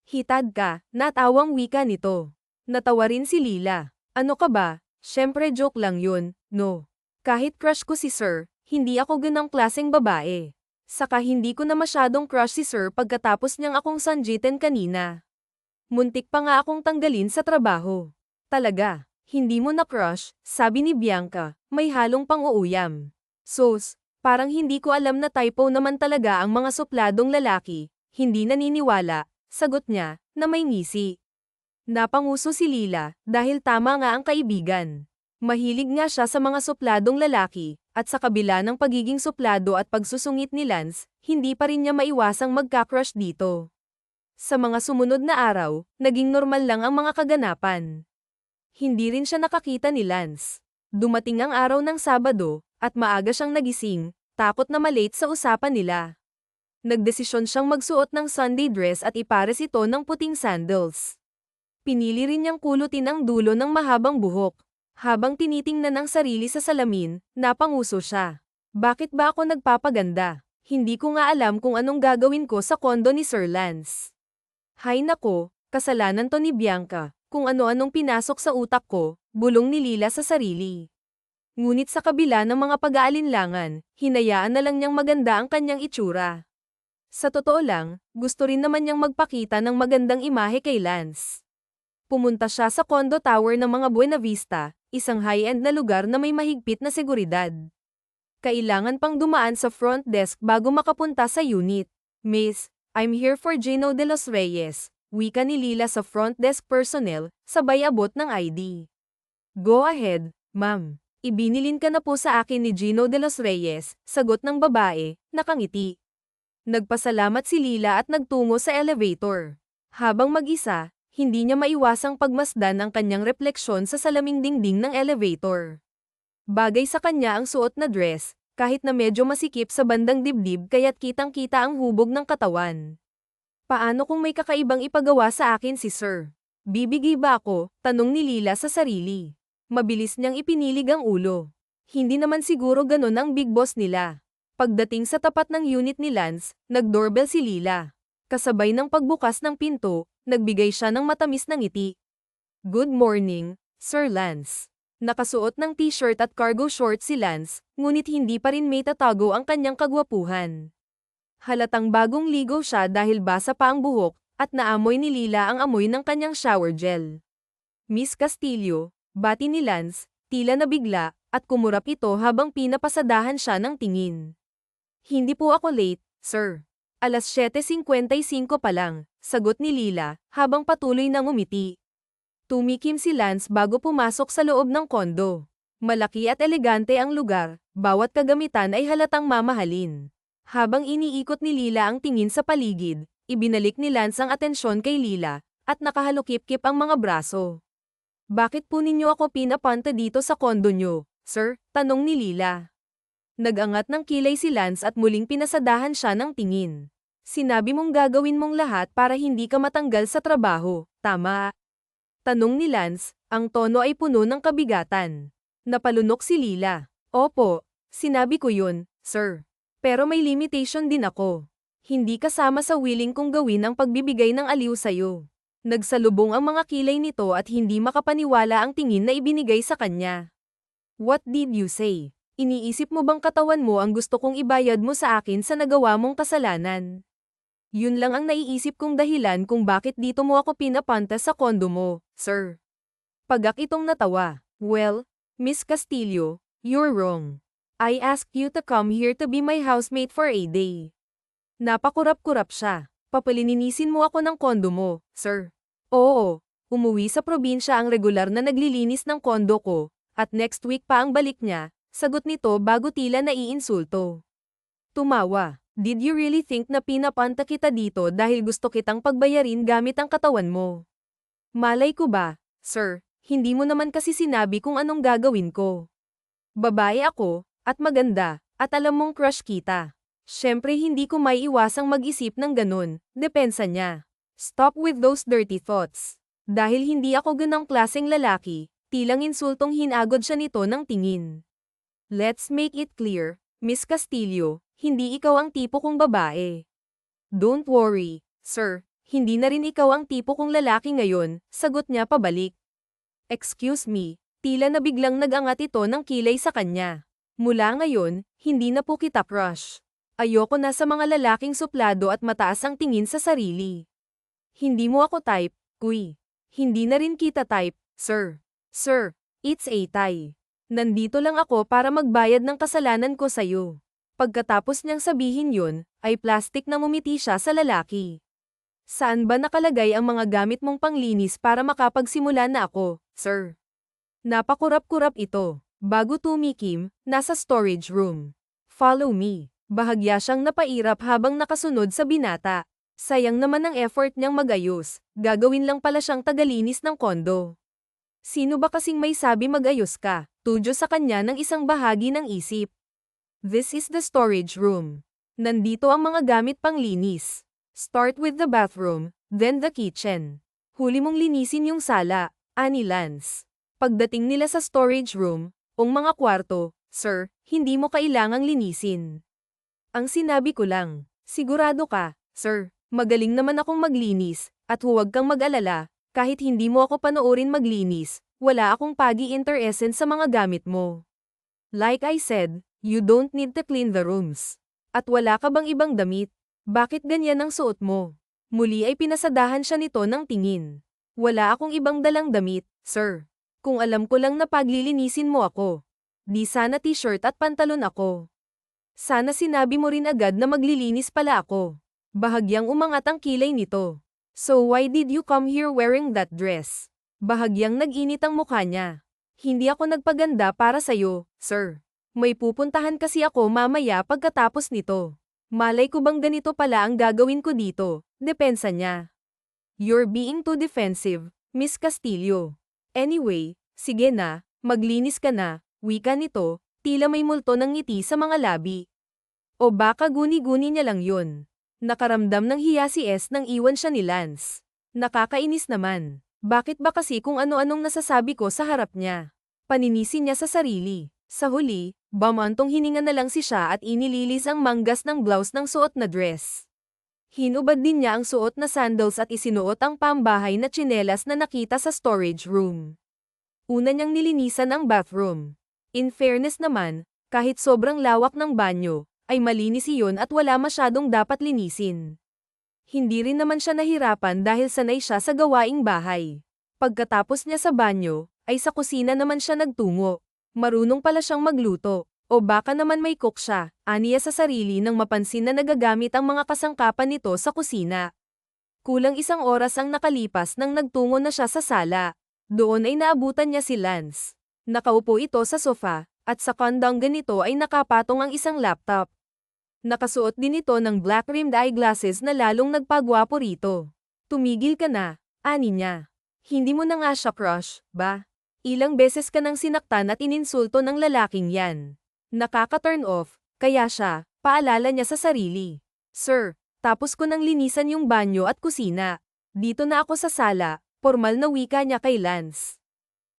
Hitad ka, natawang wika nito. Natawa rin si Lila. Ano ka ba? Syempre joke lang yun, no? Kahit crush ko si Sir, hindi ako ganang klaseng babae. Saka hindi ko na masyadong crush si Sir pagkatapos niyang akong sanjitin kanina. Muntik pa nga akong tanggalin sa trabaho. Talaga, hindi mo na crush, sabi ni Bianca, may halong pang-uuyam. Sus, parang hindi ko alam na typo naman talaga ang mga supladong lalaki, hindi naniniwala, sagot niya, na may ngisi. Napanguso si Lila, dahil tama nga ang kaibigan. Mahilig nga siya sa mga supladong lalaki, at sa kabila ng pagiging suplado at pagsusungit ni Lance, hindi pa rin niya maiwasang magka-crush dito. Sa mga sumunod na araw, naging normal lang ang mga kaganapan. Hindi rin siya nakakita ni Lance. Dumating ang araw ng Sabado, at maaga siyang nagising, takot na malate sa usapan nila. Nagdesisyon siyang magsuot ng Sunday dress at ipares ito ng puting sandals. Pinili rin niyang kulutin ang dulo ng mahabang buhok. Habang tinitingnan ang sarili sa salamin, napanguso siya. Bakit ba ako nagpapaganda? Hindi ko nga alam kung anong gagawin ko sa kondo ni Sir Lance. Hay nako, kasalanan to ni Bianca, kung ano-anong pinasok sa utak ko, bulong ni Lila sa sarili. Ngunit sa kabila ng mga pag-aalinlangan, hinayaan na lang niyang maganda ang kanyang itsura. Sa totoo lang, gusto rin naman niyang magpakita ng magandang imahe kay Lance. Pumunta siya sa condo tower ng mga Buena Vista, isang high-end na lugar na may mahigpit na seguridad. Kailangan pang dumaan sa front desk bago makapunta sa unit. Miss, I'm here for Gino de los Reyes, wika ni Lila sa front desk personnel, sabay abot ng ID. Go ahead, ma'am. Ibinilin ka na po sa akin ni Gino de los Reyes, sagot ng babae, nakangiti. Nagpasalamat si Lila at nagtungo sa elevator. Habang mag-isa, hindi niya maiwasang pagmasdan ang kanyang refleksyon sa salaming dingding ng elevator. Bagay sa kanya ang suot na dress, kahit na medyo masikip sa bandang dibdib kaya't kitang-kita ang hubog ng katawan. Paano kung may kakaibang ipagawa sa akin si Sir? Bibigay ba ako? Tanong ni Lila sa sarili. Mabilis niyang ipinilig ang ulo. Hindi naman siguro ganun ang big boss nila. Pagdating sa tapat ng unit ni Lance, nag-doorbell si Lila. Kasabay ng pagbukas ng pinto, nagbigay siya ng matamis na ngiti. Good morning, Sir Lance. Nakasuot ng t-shirt at cargo shorts si Lance, ngunit hindi pa rin may tatago ang kanyang kagwapuhan. Halatang bagong ligo siya dahil basa pa ang buhok, at naamoy ni Lila ang amoy ng kanyang shower gel. Miss Castillo, bati ni Lance, tila nabigla, at kumurap ito habang pinapasadahan siya ng tingin. Hindi po ako late, sir. Alas 7:55 pa lang, sagot ni Lila, habang patuloy na ngumiti. Tumikim si Lance bago pumasok sa loob ng kondo. Malaki at elegante ang lugar, bawat kagamitan ay halatang mamahalin. Habang iniikot ni Lila ang tingin sa paligid, ibinalik ni Lance ang atensyon kay Lila, at nakahalukip-kip ang mga braso. Bakit po ninyo ako pinapunta dito sa kondo nyo, sir? Tanong ni Lila. Nag-angat ng kilay si Lance at muling pinasadahan siya ng tingin. Sinabi mong gagawin mong lahat para hindi ka matanggal sa trabaho, tama? Tanong ni Lance, ang tono ay puno ng kabigatan. Napalunok si Lila. Opo, sinabi ko yun, sir. Pero may limitation din ako. Hindi kasama sa willing kong gawin ang pagbibigay ng aliw sayo. Nagsalubong ang mga kilay nito at hindi makapaniwala ang tingin na ibinigay sa kanya. What did you say? Iniisip mo bang katawan mo ang gusto kong ibayad mo sa akin sa nagawa mong kasalanan? Yun lang ang naiisip kong dahilan kung bakit dito mo ako pinapunta sa kondo mo, sir. Pagak itong natawa. Well, Miss Castillo, you're wrong. I asked you to come here to be my housemate for a day. Napakurap-kurap siya. Papalininisin mo ako ng kondo mo, sir. Oo, umuwi sa probinsya ang regular na naglilinis ng kondo ko, at next week pa ang balik niya, sagot nito bago tila naiinsulto. Tumawa. Did you really think na pinapunta kita dito dahil gusto kitang pagbayarin gamit ang katawan mo? Malay ko ba, sir, hindi mo naman kasi sinabi kung anong gagawin ko. Babae ako, at maganda, at alam mong crush kita. Siyempre hindi ko may iwasang mag-isip ng ganun, depensa niya. Stop with those dirty thoughts. Dahil hindi ako ganang klaseng lalaki, tilang insultong hinagod siya nito ng tingin. Let's make it clear, Miss Castillo, hindi ikaw ang tipo kong babae. Don't worry, sir, Hindi na rin ikaw ang tipo kong lalaki ngayon, sagot niya pabalik. Excuse me, tila na biglang nag-angat ito ng kilay sa kanya. Mula ngayon, hindi na po kita crush. Ayoko na sa mga lalaking suplado at mataas ang tingin sa sarili. Hindi mo ako type, kuy. Hindi na rin kita type, sir. Sir, it's a tie. Nandito lang ako para magbayad ng kasalanan ko sa'yo. Pagkatapos niyang sabihin yun, ay plastik na ngumiti siya sa lalaki. Saan ba nakalagay ang mga gamit mong panglinis para makapagsimula na ako, sir? Napakurap-kurap ito. Bago tumikim, nasa storage room. Follow me. Bahagya siyang napairap habang nakasunod sa binata. Sayang naman ang effort niyang magayos, gagawin lang pala siyang tagalinis ng kondo. Sino ba kasing may sabi magayos ka? Tudyo sa kanya ng isang bahagi ng isip. This is the storage room. Nandito ang mga gamit panglinis. Start with the bathroom, then the kitchen. Huli mong linisin yung sala, ani Lance. Pagdating nila sa storage room, mga kwarto, sir, hindi mo kailangang linisin. Ang sinabi ko lang, sigurado ka, sir, magaling naman akong maglinis, at huwag kang mag-alala, kahit hindi mo ako panoorin maglinis, wala akong pag-i-interested sa mga gamit mo. Like I said, you don't need to clean the rooms. At wala ka bang ibang damit? Bakit ganyan ang suot mo? Muli ay pinasadahan siya nito ng tingin. Wala akong ibang dalang damit, sir. Kung alam ko lang na paglilinisin mo ako. Di sana t-shirt at pantalon ako. Sana sinabi mo rin agad na maglilinis pala ako. Bahagyang umangat ang kilay nito. So why did you come here wearing that dress? Bahagyang nag-init ang mukha niya. Hindi ako nagpaganda para sa'yo, sir. May pupuntahan kasi ako mamaya pagkatapos nito. Malay ko bang ganito pala ang gagawin ko dito, depensa niya. You're being too defensive, Miss Castillo. Anyway, sige na, maglinis ka na, wika nito, tila may multo ng ngiti sa mga labi. O baka guni-guni niya lang yun. Nakaramdam ng hiya si S nang iwan siya ni Lance. Nakakainis naman. Bakit ba kasi kung ano-anong nasasabi ko sa harap niya? Paninisi niya sa sarili. Sa huli, bamantong hininga na lang si siya at inililis ang manggas ng blouse ng suot na dress. Hinubad din niya ang suot na sandals at isinuot ang pambahay na tsinelas na nakita sa storage room. Una niyang nilinisan ang bathroom. In fairness naman, kahit sobrang lawak ng banyo, ay malinis iyon at wala masyadong dapat linisin. Hindi rin naman siya nahirapan dahil sanay siya sa gawaing bahay. Pagkatapos niya sa banyo, ay sa kusina naman siya nagtungo. Marunong pala siyang magluto, o baka naman may cook siya, aniya sa sarili nang mapansin na nagagamit ang mga kasangkapan nito sa kusina. Kulang isang oras ang nakalipas nang nagtungo na siya sa sala. Doon ay naabutan niya si Lance. Nakaupo ito sa sofa, at sa kandang ganito ay nakapatong ang isang laptop. Nakasuot din ito ng black-rimmed eyeglasses na lalong nagpagwapo rito. Tumigil ka na, ani niya. Hindi mo na nga siya crush, ba? Ilang beses ka nang sinaktan at ininsulto ng lalaking yan. Nakaka-turn off, kaya siya, paalala niya sa sarili. Sir, tapos ko nang linisan yung banyo at kusina. Dito na ako sa sala, formal na wika niya kay Lance.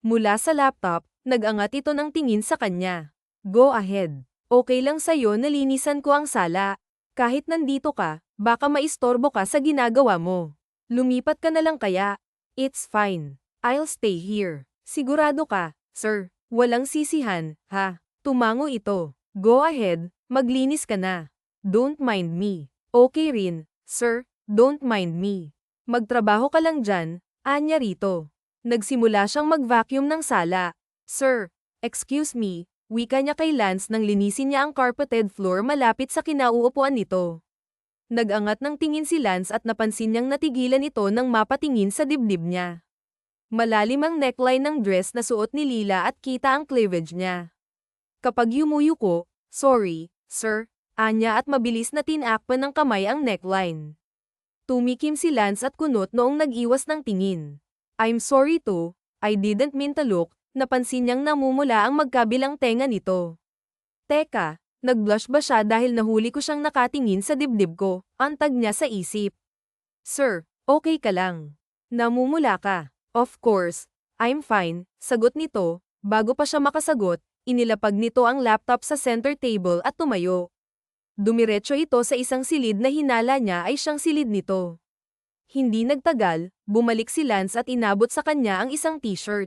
Mula sa laptop, nag-angat ito ng tingin sa kanya. Go ahead. Okay lang sa'yo na linisan ko ang sala. Kahit nandito ka, baka maistorbo ka sa ginagawa mo. Lumipat ka na lang kaya. It's fine. I'll stay here. Sigurado ka, sir. Walang sisihan, ha? Tumango ito. Go ahead, maglinis ka na. Don't mind me. Okay rin, sir. Don't mind me. Magtrabaho ka lang dyan, anya rito. Nagsimula siyang mag-vacuum ng sala. Sir, excuse me, wika niya kay Lance nang linisin niya ang carpeted floor malapit sa kinauupuan nito. Nag-angat ng tingin si Lance at napansin niyang natigilan ito nang mapatingin sa dibdib niya. Malalim ang neckline ng dress na suot ni Lila at kita ang cleavage niya. Kapag yumuyuko, sorry, sir, anya at mabilis na tinakpan ng kamay ang neckline. Tumikim si Lance at kunot noong nag-iwas ng tingin. I'm sorry too, I didn't mean to look, napansin niyang namumula ang magkabilang tenga nito. Teka, nag-blush ba siya dahil nahuli ko siyang nakatingin sa dibdib ko, antag niya sa isip. Sir, okay ka lang. Namumula ka. Of course, I'm fine, sagot nito, bago pa siya makasagot, inilapag nito ang laptop sa center table at tumayo. Dumiretso ito sa isang silid na hinala niya ay siyang silid nito. Hindi nagtagal, bumalik si Lance at inabot sa kanya ang isang t-shirt.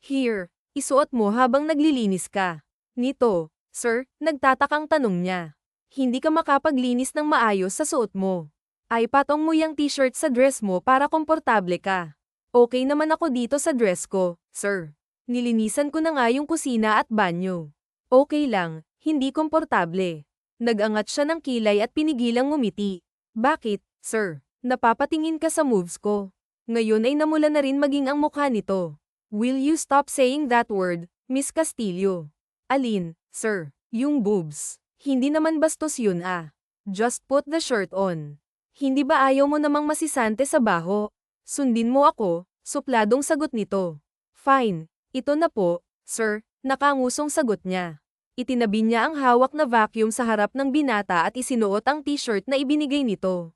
Here, isuot mo habang naglilinis ka. Nito, sir, nagtatakang tanong niya. Hindi ka makapaglinis ng maayos sa suot mo. Ay patong mo yung t-shirt sa dress mo para komportable ka. Okay naman ako dito sa dress ko, sir. Nilinisan ko na nga yung kusina at banyo. Okay lang, hindi komportable. Nagangat siya ng kilay at pinigilang ngumiti. Bakit, sir? Napapatingin ka sa moves ko. Ngayon ay namula na rin maging ang mukha nito. Will you stop saying that word, Miss Castillo? Alin, sir? Yung boobs. Hindi naman bastos yun ah. Just put the shirt on. Hindi ba ayaw mo namang masisante sa baho? Sundin mo ako, supladong sagot nito. Fine, ito na po, sir, nakangusong sagot niya. Itinabi niya ang hawak na vacuum sa harap ng binata at isinuot ang t-shirt na ibinigay nito.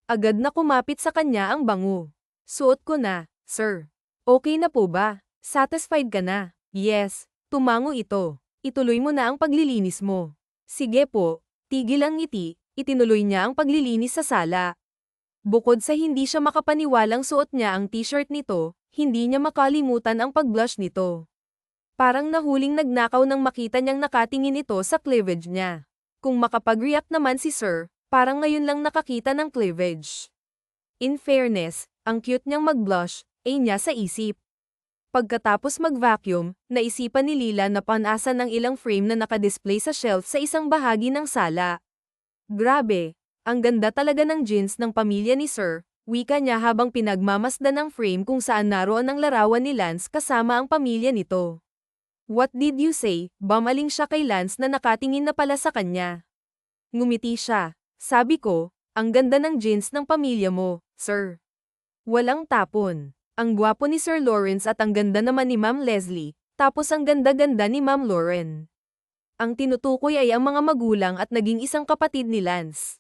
Agad na kumapit sa kanya ang bango. Suot ko na, sir. Okay na po ba? Satisfied ka na? Yes, tumango ito. Ituloy mo na ang paglilinis mo. Sige po, tigil ang ngiti, itinuloy niya ang paglilinis sa sala. Bukod sa hindi siya makapaniwalang suot niya ang t-shirt nito, hindi niya makalimutan ang pag-blush nito. Parang nahuling nagnakaw nang makita niyang nakatingin ito sa cleavage niya. Kung makapag-react naman si sir, parang ngayon lang nakakita ng cleavage. In fairness, ang cute niyang mag-blush, ay niya sa isip. Pagkatapos mag-vacuum, naisipan ni Lila na panasan ng ilang frame na nakadisplay sa shelf sa isang bahagi ng sala. Grabe, ang ganda talaga ng jeans ng pamilya ni Sir, wika niya habang pinagmamasdan ang frame kung saan naroon ang larawan ni Lance kasama ang pamilya nito. What did you say? Bamaling siya kay Lance na nakatingin na pala sa kanya. Ngumiti siya. Sabi ko, ang ganda ng jeans ng pamilya mo, sir. Walang tapon. Ang gwapo ni Sir Lawrence at ang ganda naman ni Ma'am Leslie, tapos ang ganda-ganda ni Ma'am Lauren. Ang tinutukoy ay ang mga magulang at naging isang kapatid ni Lance.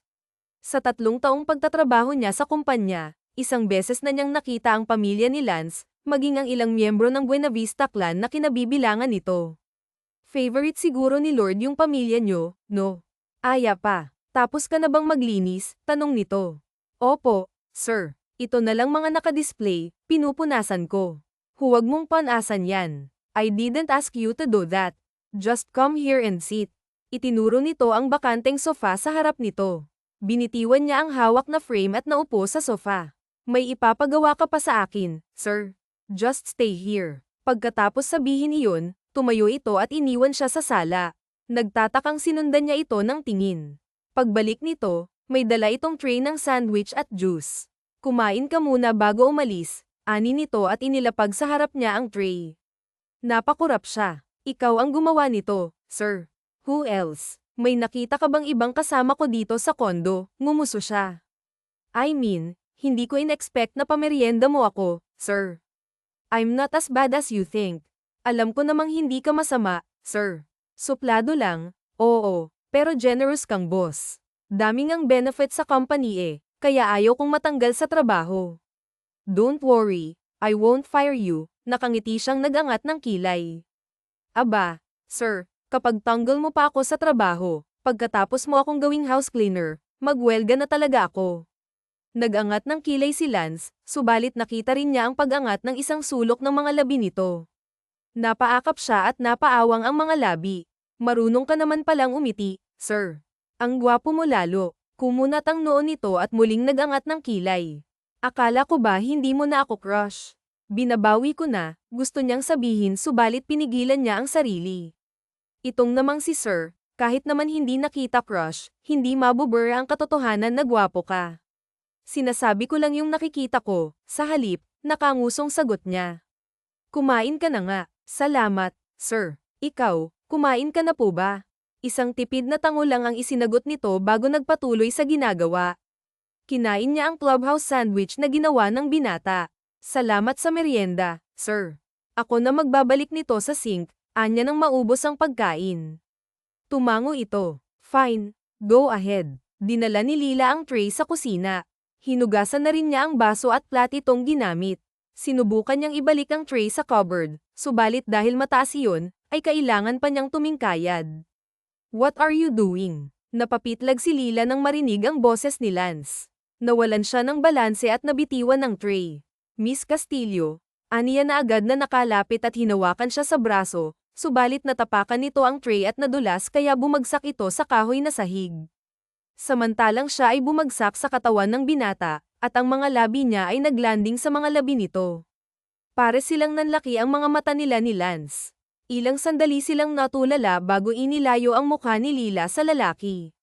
Sa 3 taong pagtatrabaho niya sa kumpanya, isang beses na niyang nakita ang pamilya ni Lance, maging ang ilang miyembro ng Buena Vista clan na kinabibilangan nito. Favorite siguro ni Lord yung pamilya niyo, no? Aya pa. Tapos ka na bang maglinis? Tanong nito. Opo, sir. Ito na lang mga nakadisplay, pinupunasan ko. Huwag mong panasan yan. I didn't ask you to do that. Just come here and sit. Itinuro nito ang bakanteng sofa sa harap nito. Binitiwan niya ang hawak na frame at naupo sa sofa. May ipapagawa ka pa sa akin, sir. Just stay here. Pagkatapos sabihin iyon, tumayo ito at iniwan siya sa sala. Nagtatakang sinundan niya ito ng tingin. Pagbalik nito, may dala itong tray ng sandwich at juice. Kumain ka muna bago umalis, ani nito at inilapag sa harap niya ang tray. Napakurap siya. Ikaw ang gumawa nito, sir. Who else? May nakita ka bang ibang kasama ko dito sa kondo? Ngumuso siya. I mean, hindi ko in-expect na pamerienda mo ako, sir. I'm not as bad as you think. Alam ko namang hindi ka masama, sir. Suplado lang, oo, pero generous kang boss. Daming ang benefit sa company kaya ayaw kong matanggal sa trabaho. Don't worry, I won't fire you, nakangiti siyang nagangat ng kilay. Aba, sir, kapag tanggal mo pa ako sa trabaho, pagkatapos mo akong gawing house cleaner, magwelga na talaga ako. Nagangat ng kilay si Lance, subalit nakita rin niya ang pag-angat ng isang sulok ng mga labi nito. Napaakap siya at napaawang ang mga labi. Marunong ka naman palang umiti, sir. Ang gwapo mo lalo. Kumunat ang noo nito at muling nagangat ng kilay. Akala ko ba hindi mo na ako crush? Binabawi ko na, gusto niyang sabihin subalit pinigilan niya ang sarili. Itong namang si sir, kahit naman hindi nakita crush, hindi mabubura ang katotohanan na gwapo ka. Sinasabi ko lang yung nakikita ko, sa halip, nakangusong sagot niya. Kumain ka na nga, salamat, sir. Ikaw, kumain ka na po ba? Isang tipid na tango lang ang isinagot nito bago nagpatuloy sa ginagawa. Kinain niya ang clubhouse sandwich na ginawa ng binata. Salamat sa merienda, sir. Ako na magbabalik nito sa sink, anya nang maubos ang pagkain. Tumango ito. Fine, go ahead. Dinala ni Lila ang tray sa kusina. Hinugasan na rin niya ang baso at platitong ginamit. Sinubukan niyang ibalik ang tray sa cupboard, subalit dahil mataas iyon, ay kailangan pa niyang tumingkayad. What are you doing? Napapitlag si Lila nang marinig ang boses ni Lance. Nawalan siya ng balanse at nabitiwan ng tray. Miss Castillo, aniya na agad na nakalapit at hinawakan siya sa braso, subalit natapakan nito ang tray at nadulas kaya bumagsak ito sa kahoy na sahig. Samantalang siya ay bumagsak sa katawan ng binata, at ang mga labi niya ay naglanding sa mga labi nito. Pare silang nanlaki ang mga mata nila ni Lance. Ilang sandali silang natulala bago inilayo ang mukha ni Lila sa lalaki.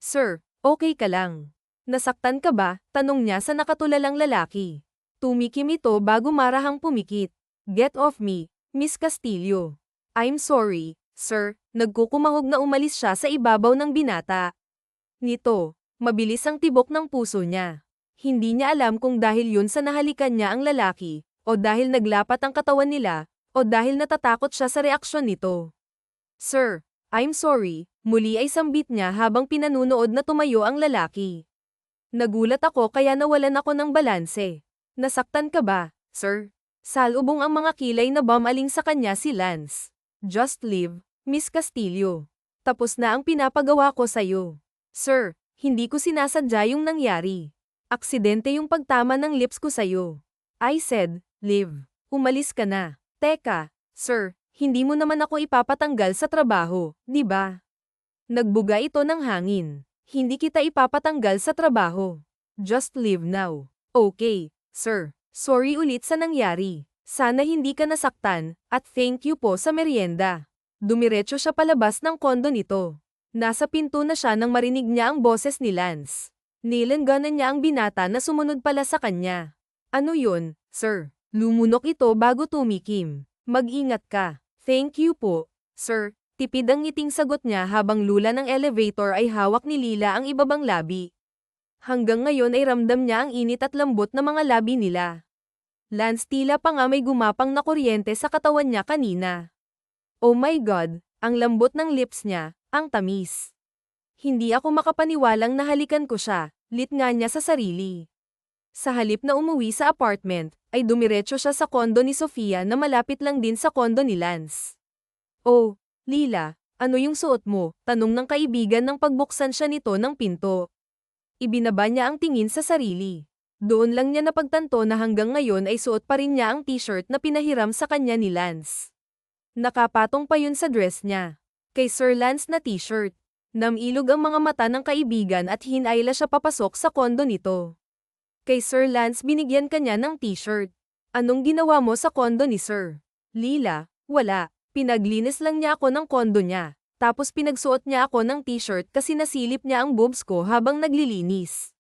Sir, okay ka lang? Nasaktan ka ba? Tanong niya sa nakatulalang lalaki. Tumikim ito bago marahang pumikit. Get off me, Miss Castillo. I'm sorry, sir. Nagkukumahog na umalis siya sa ibabaw ng binata. Nito, mabilis ang tibok ng puso niya. Hindi niya alam kung dahil yun sa nahalikan niya ang lalaki, o dahil naglapat ang katawan nila, o dahil natatakot siya sa reaksyon nito. Sir, I'm sorry, muli ay sambit niya habang pinanunood na tumayo ang lalaki. Nagulat ako kaya nawalan ako ng balanse. Nasaktan ka ba, sir? Salubong ang mga kilay na bumaling sa kanya si Lance. Just leave, Miss Castillo. Tapos na ang pinapagawa ko sa'yo. Sir, hindi ko sinasadya yung nangyari. Aksidente yung pagtama ng lips ko sa'yo. I said, leave. Umalis ka na. Teka, sir, hindi mo naman ako ipapatanggal sa trabaho, di ba? Nagbuga ito ng hangin. Hindi kita ipapatanggal sa trabaho. Just leave now. Okay, sir. Sorry ulit sa nangyari. Sana hindi ka nasaktan, at thank you po sa merienda. Dumiretso siya palabas ng kondo nito. Nasa pinto na siya nang marinig niya ang boses ni Lance. Nilangganan niya ang binata na sumunod pala sa kanya. Ano yun, sir? Lumunok ito bago tumikim. Mag-ingat ka. Thank you po, sir. Tipid ang ngiting sagot niya habang lula ng elevator ay hawak ni Lila ang ibabang labi. Hanggang ngayon ay ramdam niya ang init at lambot na mga labi nila. Lance, tila pa nga may gumapang na kuryente sa katawan niya kanina. Oh my God, ang lambot ng lips niya, ang tamis. Hindi ako makapaniwalang nahalikan ko siya, lit nga niya sa sarili. Sa halip na umuwi sa apartment, ay dumiretso siya sa kondo ni Sofia na malapit lang din sa kondo ni Lance. Oh, Lila, ano yung suot mo? Tanong ng kaibigan nang pagbuksan siya nito ng pinto. Ibinaba niya ang tingin sa sarili. Doon lang niya napagtanto na hanggang ngayon ay suot pa rin niya ang t-shirt na pinahiram sa kanya ni Lance. Nakapatong pa yun sa dress niya. Kay Sir Lance na t-shirt. Namilog ang mga mata ng kaibigan at hinayla siya papasok sa kondo nito. Kay Sir Lance binigyan kanya ng t-shirt. Anong ginawa mo sa kondo ni Sir? Lila, wala. Pinaglinis lang niya ako ng kondo niya. Tapos pinagsuot niya ako ng t-shirt kasi nasilip niya ang boobs ko habang naglilinis.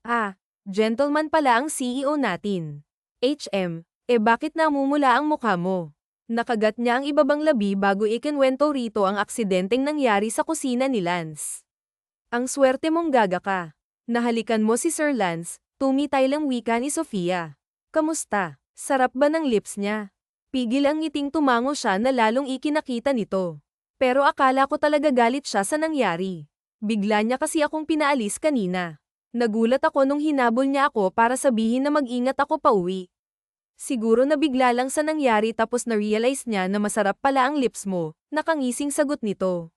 Ah, gentleman pala ang CEO natin. HM, bakit namumula ang mukha mo? Nakagat niya ang ibabang labi bago ikinwento rito ang aksidenteng nangyari sa kusina ni Lance. Ang swerte mong gaga ka. Nahalikan mo si Sir Lance, tumitay lang wika ni Sofia. Kamusta? Sarap ba ng lips niya? Pigil ang ngiting tumango siya na lalong ikinakita nito. Pero akala ko talaga galit siya sa nangyari. Bigla niya kasi akong pinaalis kanina. Nagulat ako nung hinabol niya ako para sabihin na mag-ingat ako pauwi. Siguro nabigla lang sa nangyari tapos na-realize niya na masarap pala ang lips mo, nakangising sagot nito.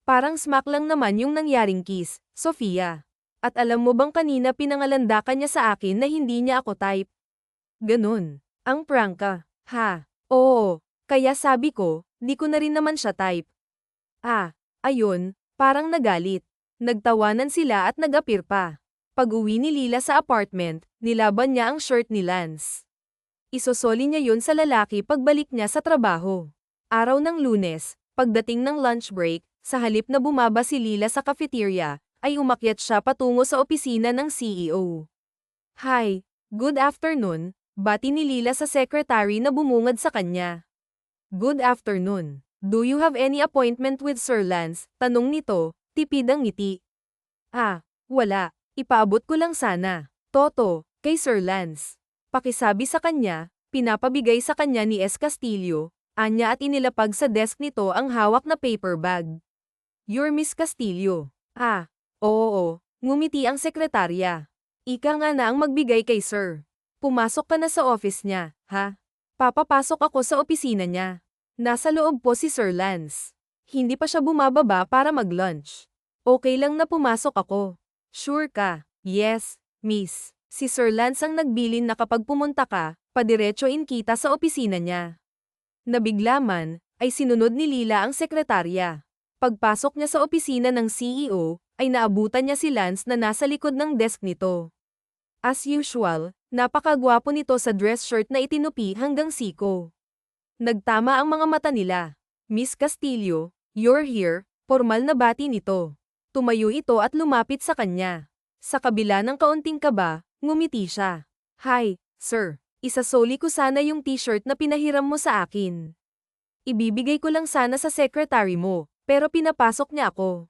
Parang smack lang naman yung nangyaring kiss, Sofia. At alam mo bang kanina pinangalandakan niya sa akin na hindi niya ako type? Ganun. Ang prank ka. Ha? Oo. Kaya sabi ko, di ko na rin naman siya type. Ah, ayun, parang nagalit. Nagtawanan sila at nag-appear pa. Pag-uwi ni Lila sa apartment, nilaban niya ang shirt ni Lance. Isosoli niya yun sa lalaki pagbalik niya sa trabaho. Araw ng Lunes, pagdating ng lunch break, sa halip na bumaba si Lila sa cafeteria, ay umakyat siya patungo sa opisina ng CEO. Hi, good afternoon. Bati ni Lila sa secretary na bumungad sa kanya. Good afternoon. Do you have any appointment with Sir Lance? Tanong nito, tipid ang ngiti. Ah, wala. Ipaabot ko lang sana. Toto, kay Sir Lance. Pakisabi sa kanya, pinapabigay sa kanya ni S. Castillo, anya at inilapag sa desk nito ang hawak na paper bag. You're Miss Castillo. Ah, oo, ngumiti ang sekretarya. Ika nga na ang magbigay kay Sir. Pumasok ka na sa office niya, ha? Papapasok ako sa opisina niya. Nasa loob po si Sir Lance. Hindi pa siya bumababa para mag-lunch. Okay lang na pumasok ako. Sure ka? Yes. Miss, si Sir Lance ang nagbilin na kapag pumunta ka, padiretsoin kita sa opisina niya. Nabigla man, ay sinunod ni Lila ang sekretarya. Pagpasok niya sa opisina ng CEO, ay naabutan niya si Lance na nasa likod ng desk nito. As usual, napakagwapo nito sa dress shirt na itinupi hanggang siko. Nagtama ang mga mata nila. Miss Castillo, you're here, formal na bati nito. Tumayo ito at lumapit sa kanya. Sa kabila ng kaunting kaba, ngumiti siya. Hi, sir. Isasoli ko sana yung t-shirt na pinahiram mo sa akin. Ibibigay ko lang sana sa secretary mo, pero pinapasok niya ako.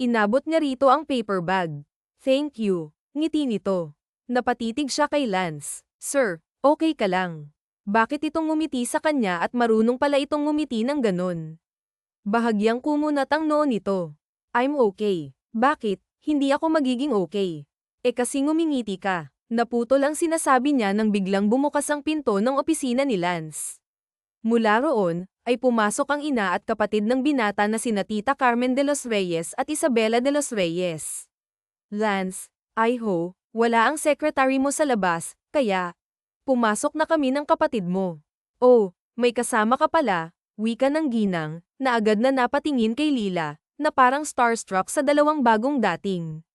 Inabot niya rito ang paper bag. Thank you, ngiti nito. Napatitig siya kay Lance. Sir, okay ka lang. Bakit itong ngumiti sa kanya at marunong pala itong ngumiti ng ganon? Bahagyang kumunat ang noo nito. I'm okay. Bakit? Hindi ako magiging okay. Kasi ngumingiti ka. Naputol ang sinasabi niya nang biglang bumukas ang pinto ng opisina ni Lance. Mula roon, ay pumasok ang ina at kapatid ng binata na sina Tita Carmen de los Reyes at Isabela de los Reyes. Lance, wala ang secretary mo sa labas, kaya pumasok na kami ng kapatid mo. Oh, may kasama ka pala, wika ng ginang, na agad na napatingin kay Lila, na parang starstruck sa dalawang bagong dating.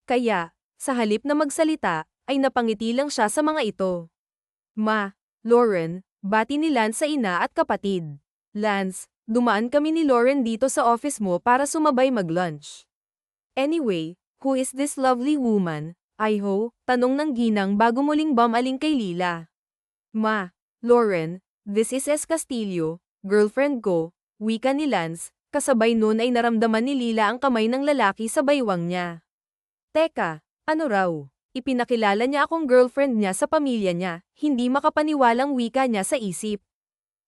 Kaya, sa halip na magsalita, ay napangiti lang siya sa mga ito. Ma, Lauren, bati ni Lance sa ina at kapatid. Lance, dumaan kami ni Lauren dito sa office mo para sumabay mag-lunch. Anyway, who is this lovely woman? Tanong ng ginang bago muling bumaling kay Lila. Ma, Lauren, this is S. Castillo, girlfriend ko, wika ni Lance, kasabay nun ay naramdaman ni Lila ang kamay ng lalaki sa baywang niya. Teka, ano raw? Ipinakilala niya akong girlfriend niya sa pamilya niya, hindi makapaniwalang wika niya sa isip.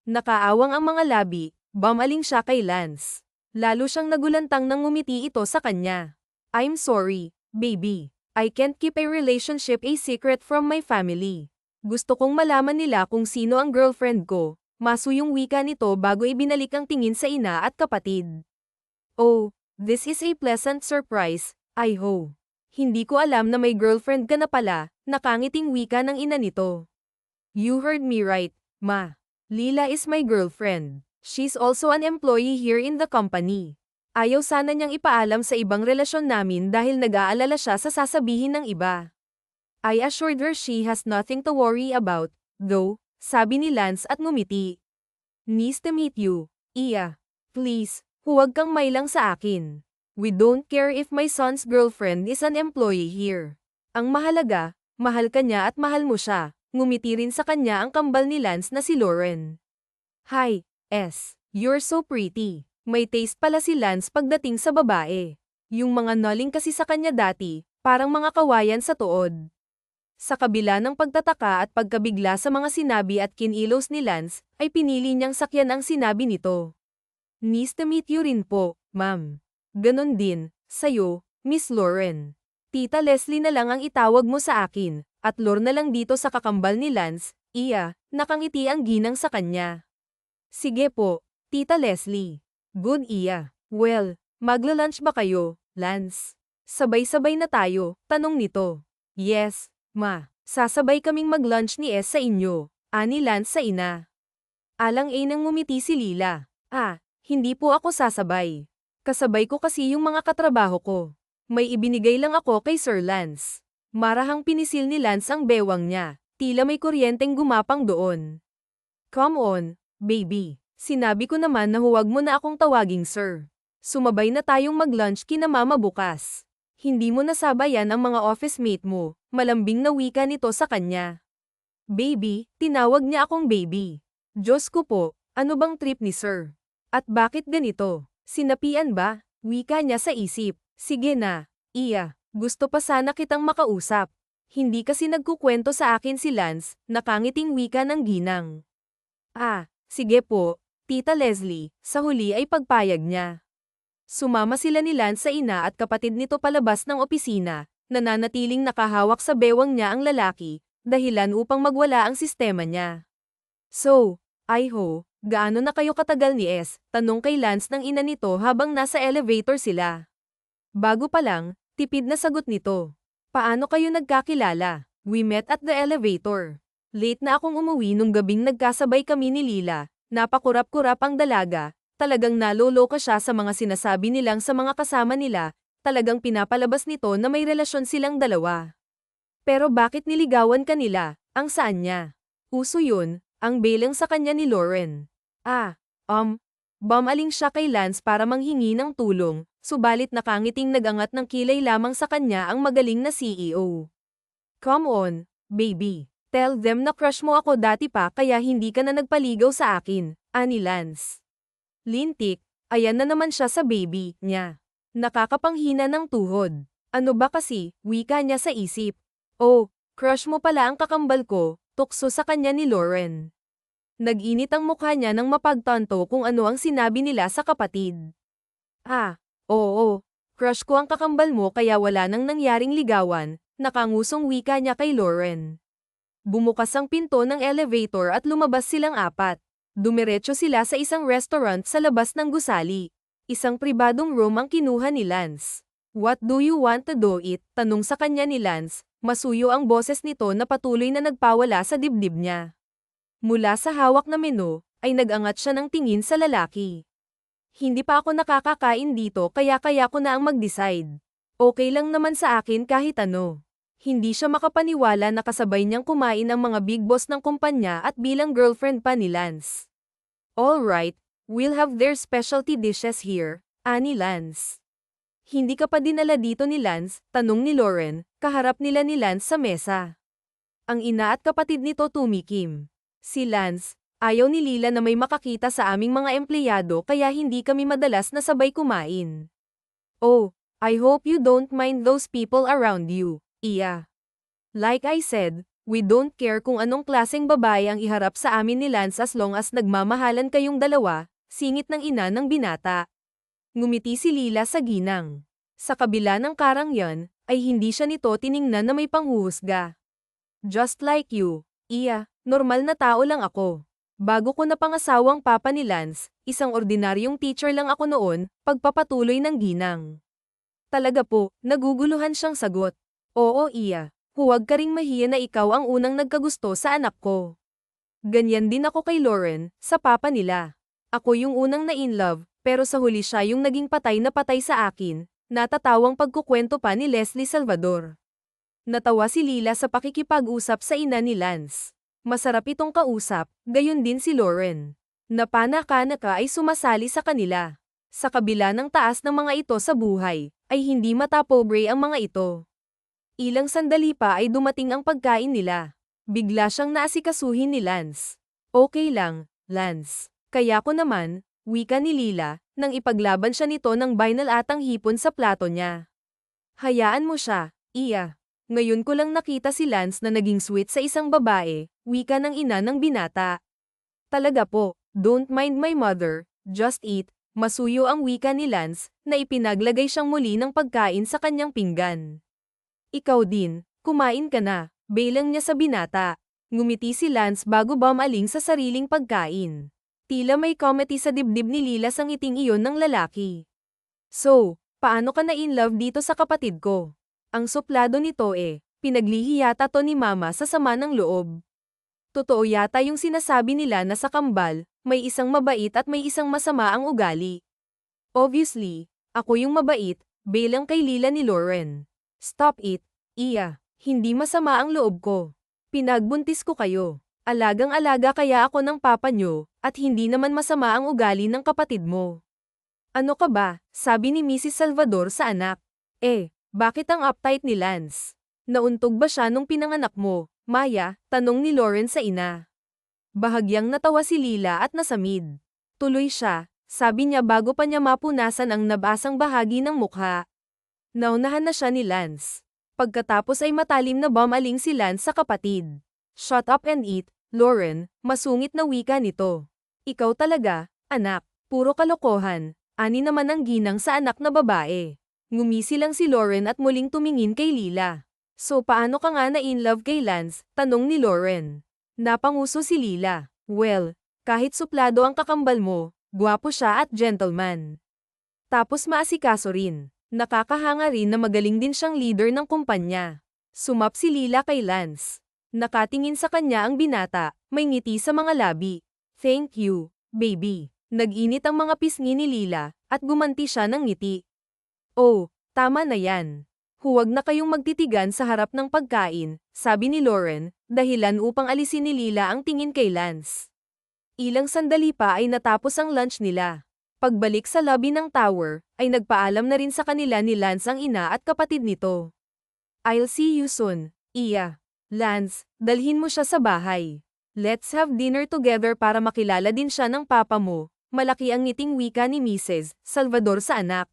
Nakaawang ang mga labi, bumaling siya kay Lance. Lalo siyang nagulantang nang ngumiti ito sa kanya. I'm sorry, baby. I can't keep a relationship a secret from my family. Gusto kong malaman nila kung sino ang girlfriend ko, masu yung wika nito bago ibinalik ang tingin sa ina at kapatid. Oh, this is a pleasant surprise, Hindi ko alam na may girlfriend ka na pala, nakangiting wika ng ina nito. You heard me right, ma. Lila is my girlfriend. She's also an employee here in the company. Ayaw sana niyang ipaalam sa ibang relasyon namin dahil nag-aalala siya sa sasabihin ng iba. I assured her she has nothing to worry about, though, sabi ni Lance at ngumiti. Nice to meet you, Iya. Please, huwag kang mailang sa akin. We don't care if my son's girlfriend is an employee here. Ang mahalaga, mahal ka niya at mahal mo siya. Ngumiti rin sa kanya ang kambal ni Lance na si Lauren. Hi, S. You're so pretty. May taste pala si Lance pagdating sa babae. Yung mga noling kasi sa kanya dati, parang mga kawayan sa tuod. Sa kabila ng pagtataka at pagkabigla sa mga sinabi at kinilos ni Lance, ay pinili niyang sakyan ang sinabi nito. Nice to meet you rin po, ma'am. Ganon din, sayo, Miss Lauren. Tita Leslie na lang ang itawag mo sa akin, at Lor na lang dito sa kakambal ni Lance, Iya, nakangiti ang ginang sa kanya. Sige po, Tita Leslie. Good Iya. Well, magla-lunch ba kayo, Lance? Sabay-sabay na tayo, tanong nito. Yes, ma. Sasabay kaming mag-lunch ni S sa inyo, ani Lance sa ina. Alang-inang ngumiti si Lila. Hindi po ako sasabay. Kasabay ko kasi yung mga katrabaho ko. May ibinigay lang ako kay Sir Lance. Marahang pinisil ni Lance ang bewang niya, tila may kuryenteng gumapang doon. Come on, baby. Sinabi ko naman na huwag mo na akong tawaging sir. Sumabay na tayong mag-lunch kina mama bukas. Hindi mo nasabayan ang mga office mate mo, malambing na wika nito sa kanya. Baby, tinawag niya akong baby. Diyos ko po, ano bang trip ni sir? At bakit ganito? Sinapian ba? Wika niya sa isip. Sige na, Iya, gusto pa sana kitang makausap. Hindi kasi nagkukwento sa akin si Lance, nakangiting wika ng ginang. Sige po, Tita Leslie, sa huli ay pagpayag niya. Sumama sila ni Lance sa ina at kapatid nito palabas ng opisina, nananatiling nakahawak sa bewang niya ang lalaki, dahilan upang magwala ang sistema niya. So, gaano na kayo katagal ni S? Tanong kay Lance ng ina nito habang nasa elevator sila. Bago pa lang, tipid na sagot nito. Paano kayo nagkakilala? We met at the elevator. Late na akong umuwi nung gabing nagkasabay kami ni Lila. Napakurap-kurap ang dalaga. Talagang naloloka siya sa mga sinasabi nilang sa mga kasama nila. Talagang pinapalabas nito na may relasyon silang dalawa. Pero bakit niligawan ka nila? Ang saan niya? Uso yun, ang belang sa kanya ni Lauren. Bumaling siya kay Lance para manghingi ng tulong, subalit nakangiting nagangat ng kilay lamang sa kanya ang magaling na CEO. Come on, baby. Tell them na crush mo ako dati pa kaya hindi ka na nagpaligaw sa akin, ani Lance. Lintik, ayan na naman siya sa baby niya. Nakakapanghina ng tuhod. Ano ba kasi, wika niya sa isip. Oh, crush mo pala ang kakambal ko, tukso sa kanya ni Lauren. Nag-init ang mukha niya nang mapagtanto kung ano ang sinabi nila sa kapatid. Oo, crush ko ang kakambal mo kaya wala nang nangyaring ligawan, nakangusong wika niya kay Lauren. Bumukas ang pinto ng elevator at lumabas silang apat. Dumiretso sila sa isang restaurant sa labas ng gusali. Isang pribadong room ang kinuha ni Lance. What do you want to do it? Tanong sa kanya ni Lance, masuyo ang boses nito na patuloy na nagpawala sa dibdib niya. Mula sa hawak na menu, ay nagangat siya ng tingin sa lalaki. Hindi pa ako nakakakain dito kaya ko na ang mag-decide. Okay lang naman sa akin kahit ano. Hindi siya makapaniwala na kasabay niyang kumain ang mga big boss ng kumpanya at bilang girlfriend pa ni Lance. Alright, we'll have their specialty dishes here, ani Lance. Hindi ka pa dinala dito ni Lance, tanong ni Lauren, kaharap nila ni Lance sa mesa. Ang ina at kapatid nito tumikim. Si Lance, ayaw ni Lila na may makakita sa aming mga empleyado kaya hindi kami madalas na sabay kumain. Oh, I hope you don't mind those people around you, Iya. Like I said, we don't care kung anong klaseng babae ang iharap sa amin ni Lance as long as nagmamahalan kayong dalawa, singit ng ina ng binata. Ngumiti si Lila sa ginang. Sa kabila ng karang yan, ay hindi siya nito tiningnan na may panghuhusga. Just like you, Iya. Normal na tao lang ako. Bago ko napangasawang papa ni Lance, isang ordinaryong teacher lang ako noon, pagpapatuloy ng ginang. Talaga po, naguguluhan siyang sagot. Oo Iya, huwag ka ring mahiya na ikaw ang unang nagkagusto sa anak ko. Ganyan din ako kay Lauren, sa papa nila. Ako yung unang na in love, pero sa huli siya yung naging patay na patay sa akin, natatawang pagkukwento pa ni Leslie Salvador. Natawa si Lila sa pakikipag-usap sa ina ni Lance. Masarap itong kausap, gayon din si Lauren. Napanaka-naka ay sumasali sa kanila. Sa kabila ng taas ng mga ito sa buhay, ay hindi matapobre ang mga ito. Ilang sandali pa ay dumating ang pagkain nila. Bigla siyang naasikasuhin ni Lance. Okay lang, Lance. Kaya ko naman, wika ni Lila, nang ipaglaban siya nito ng binal atang hipon sa plato niya. Hayaan mo siya, Iya. Ngayon ko lang nakita si Lance na naging sweet sa isang babae, wika ng ina ng binata. Talaga po, don't mind my mother, just eat, masuyo ang wika ni Lance, na ipinaglagay siyang muli ng pagkain sa kanyang pinggan. Ikaw din, kumain ka na, belang niya sa binata. Ngumiti si Lance bago bumaling sa sariling pagkain. Tila may comedy sa dibdib ni Lila sa ngiting iyon ng lalaki. So, paano ka na in love dito sa kapatid ko? Ang suplado nito pinaglihi yata to ni mama sa sama ng loob. Totoo yata yung sinasabi nila na sa kambal, may isang mabait at may isang masama ang ugali. Obviously, ako yung mabait, belang kay Lila ni Lauren. Stop it, Iya, hindi masama ang loob ko. Pinagbuntis ko kayo. Alagang-alaga kaya ako ng papa nyo, at hindi naman masama ang ugali ng kapatid mo. Ano ka ba, sabi ni Mrs. Salvador sa anak. Bakit ang uptight ni Lance? Nauntog ba siya nung pinanganak mo, Maya? Tanong ni Lauren sa ina. Bahagyang natawa si Lila at nasamid. Tuloy siya, sabi niya bago pa niya mapunasan ang nabasang bahagi ng mukha. Naunahan na siya ni Lance. Pagkatapos ay matalim na bumaling si Lance sa kapatid. Shut up and eat, Lauren, masungit na wika nito. Ikaw talaga, anak, puro kalokohan, ani naman ang ginang sa anak na babae. Ngumisi lang si Lauren at muling tumingin kay Lila. So paano ka nga na in love kay Lance? Tanong ni Lauren. Napanguso si Lila. Well, kahit suplado ang kakambal mo, gwapo siya at gentleman. Tapos maasikaso rin. Nakakahanga rin na magaling din siyang leader ng kumpanya. Sumap si Lila kay Lance. Nakatingin sa kanya ang binata, may ngiti sa mga labi. Thank you, baby. Nag-init ang mga pisngi ni Lila, at gumanti siya ng ngiti. Oh, tama na yan. Huwag na kayong magtitigan sa harap ng pagkain, sabi ni Lauren, dahilan upang alisin ni Lila ang tingin kay Lance. Ilang sandali pa ay natapos ang lunch nila. Pagbalik sa lobby ng tower, ay nagpaalam na rin sa kanila ni Lance ang ina at kapatid nito. I'll see you soon, Iya. Lance, dalhin mo siya sa bahay. Let's have dinner together para makilala din siya ng papa mo. Malaki ang ngiting wika ni Mrs. Salvador sa anak.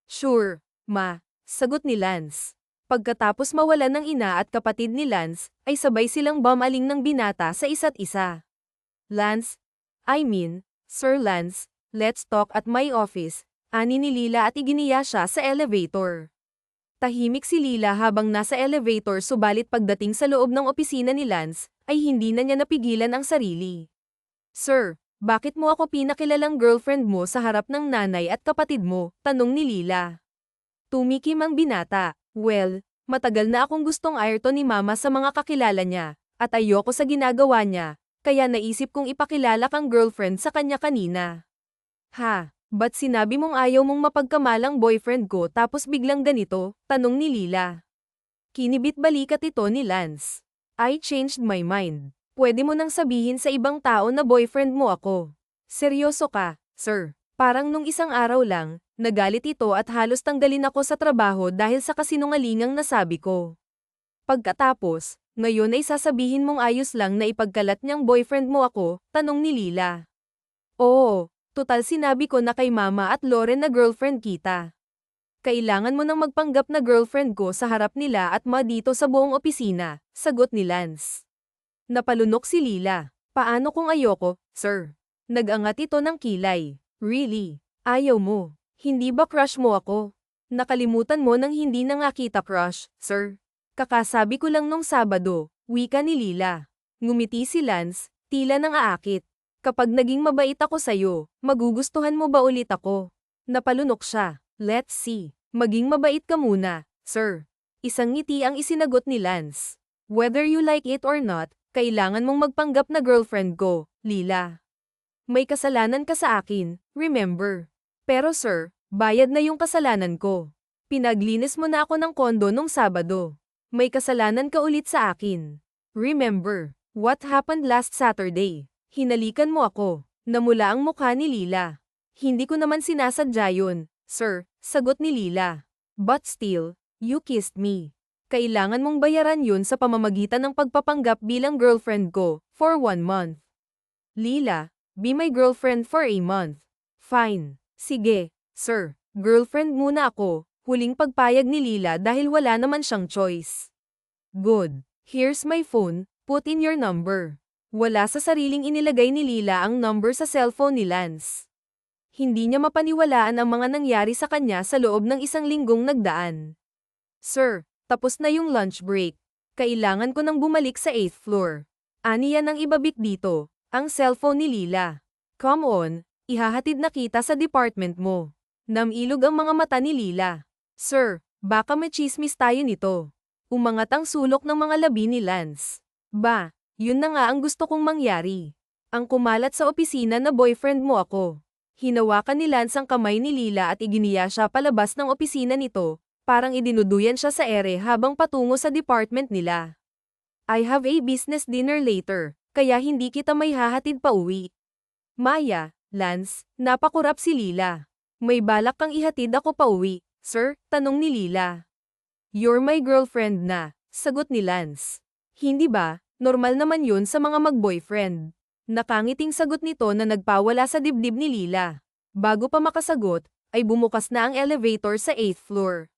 Sure, ma, sagot ni Lance. Pagkatapos mawalan ng ina at kapatid ni Lance, ay sabay silang bumaling ng binata sa isa't isa. Lance, Sir Lance, let's talk at my office, ani ni Lila at iginiya siya sa elevator. Tahimik si Lila habang nasa elevator subalit pagdating sa loob ng opisina ni Lance, ay hindi na niya napigilan ang sarili. Sir, bakit mo ako pinakilalang girlfriend mo sa harap ng nanay at kapatid mo? Tanong ni Lila. Tumikim ang binata. Well, matagal na akong gustong Ayrton ni mama sa mga kakilala niya, at ayoko sa ginagawa niya, kaya naisip kong ipakilala kang girlfriend sa kanya kanina. Ha, ba't sinabi mong ayaw mong mapagkamalang boyfriend ko tapos biglang ganito? Tanong ni Lila. Kinibit balikat ito ni Lance. I changed my mind. Pwede mo nang sabihin sa ibang tao na boyfriend mo ako. Seryoso ka, sir. Parang nung isang araw lang, nagalit ito at halos tanggalin ako sa trabaho dahil sa kasinungalingang nasabi ko. Pagkatapos, ngayon ay sasabihin mong ayos lang na ipagkalat niyang boyfriend mo ako? Tanong ni Lila. Oo, tutal sinabi ko na kay mama at Lauren na girlfriend kita. Kailangan mo nang magpanggap na girlfriend ko sa harap nila at ma dito sa buong opisina, sagot ni Lance. Napalunok si Lila. Paano kung ayoko, sir? Nag-angat ito ng kilay. Really? Ayaw mo? Hindi ba crush mo ako? Nakalimutan mo nang hindi na nga kita crush, sir. Kakasabi ko lang nung Sabado, wika ni Lila. Ngumiti si Lance, tila nang aakit. Kapag naging mabait ako sa'yo, magugustuhan mo ba ulit ako? Napalunok siya. Let's see. Maging mabait ka muna, sir. Isang ngiti ang isinagot ni Lance. Whether you like it or not, kailangan mong magpanggap na girlfriend ko, Lila. May kasalanan ka sa akin, remember. Pero sir, bayad na yung kasalanan ko. Pinaglinis mo na ako ng kondo nung Sabado. May kasalanan ka ulit sa akin. Remember, what happened last Saturday? Hinalikan mo ako. Namula ang mukha ni Lila. Hindi ko naman sinasadya yun, sir, sagot ni Lila. But still, you kissed me. Kailangan mong bayaran yun sa pamamagitan ng pagpapanggap bilang girlfriend ko, for 1 month. Lila, be my girlfriend for a month. Fine. Sige, sir. Girlfriend muna ako. Huling pagpayag ni Lila dahil wala naman siyang choice. Good. Here's my phone, put in your number. Wala sa sariling inilagay ni Lila ang number sa cellphone ni Lance. Hindi niya mapaniwalaan ang mga nangyari sa kanya sa loob ng 1 linggong nagdaan. Sir, tapos na yung lunch break. Kailangan ko nang bumalik sa 8th floor. Aniya nang ibabik dito, ang cellphone ni Lila. Come on, ihahatid na kita sa department mo. Namilog ang mga mata ni Lila. Sir, baka may chismis tayo nito. Umangat ang sulok ng mga labi ni Lance. Ba, yun na nga ang gusto kong mangyari. Ang kumalat sa opisina na boyfriend mo ako. Hinawakan ni Lance ang kamay ni Lila at iginiya siya palabas ng opisina nito. Parang idinuduyan siya sa ere habang patungo sa department nila. I have a business dinner later, kaya hindi kita may hahatid pa uwi. Maya, Lance, napakurap si Lila. May balak kang ihatid ako pa uwi, sir? Tanong ni Lila. You're my girlfriend na, sagot ni Lance. Hindi ba, normal naman yun sa mga mag-boyfriend. Nakangiting sagot nito na nagpawala sa dibdib ni Lila. Bago pa makasagot, ay bumukas na ang elevator sa 8th floor.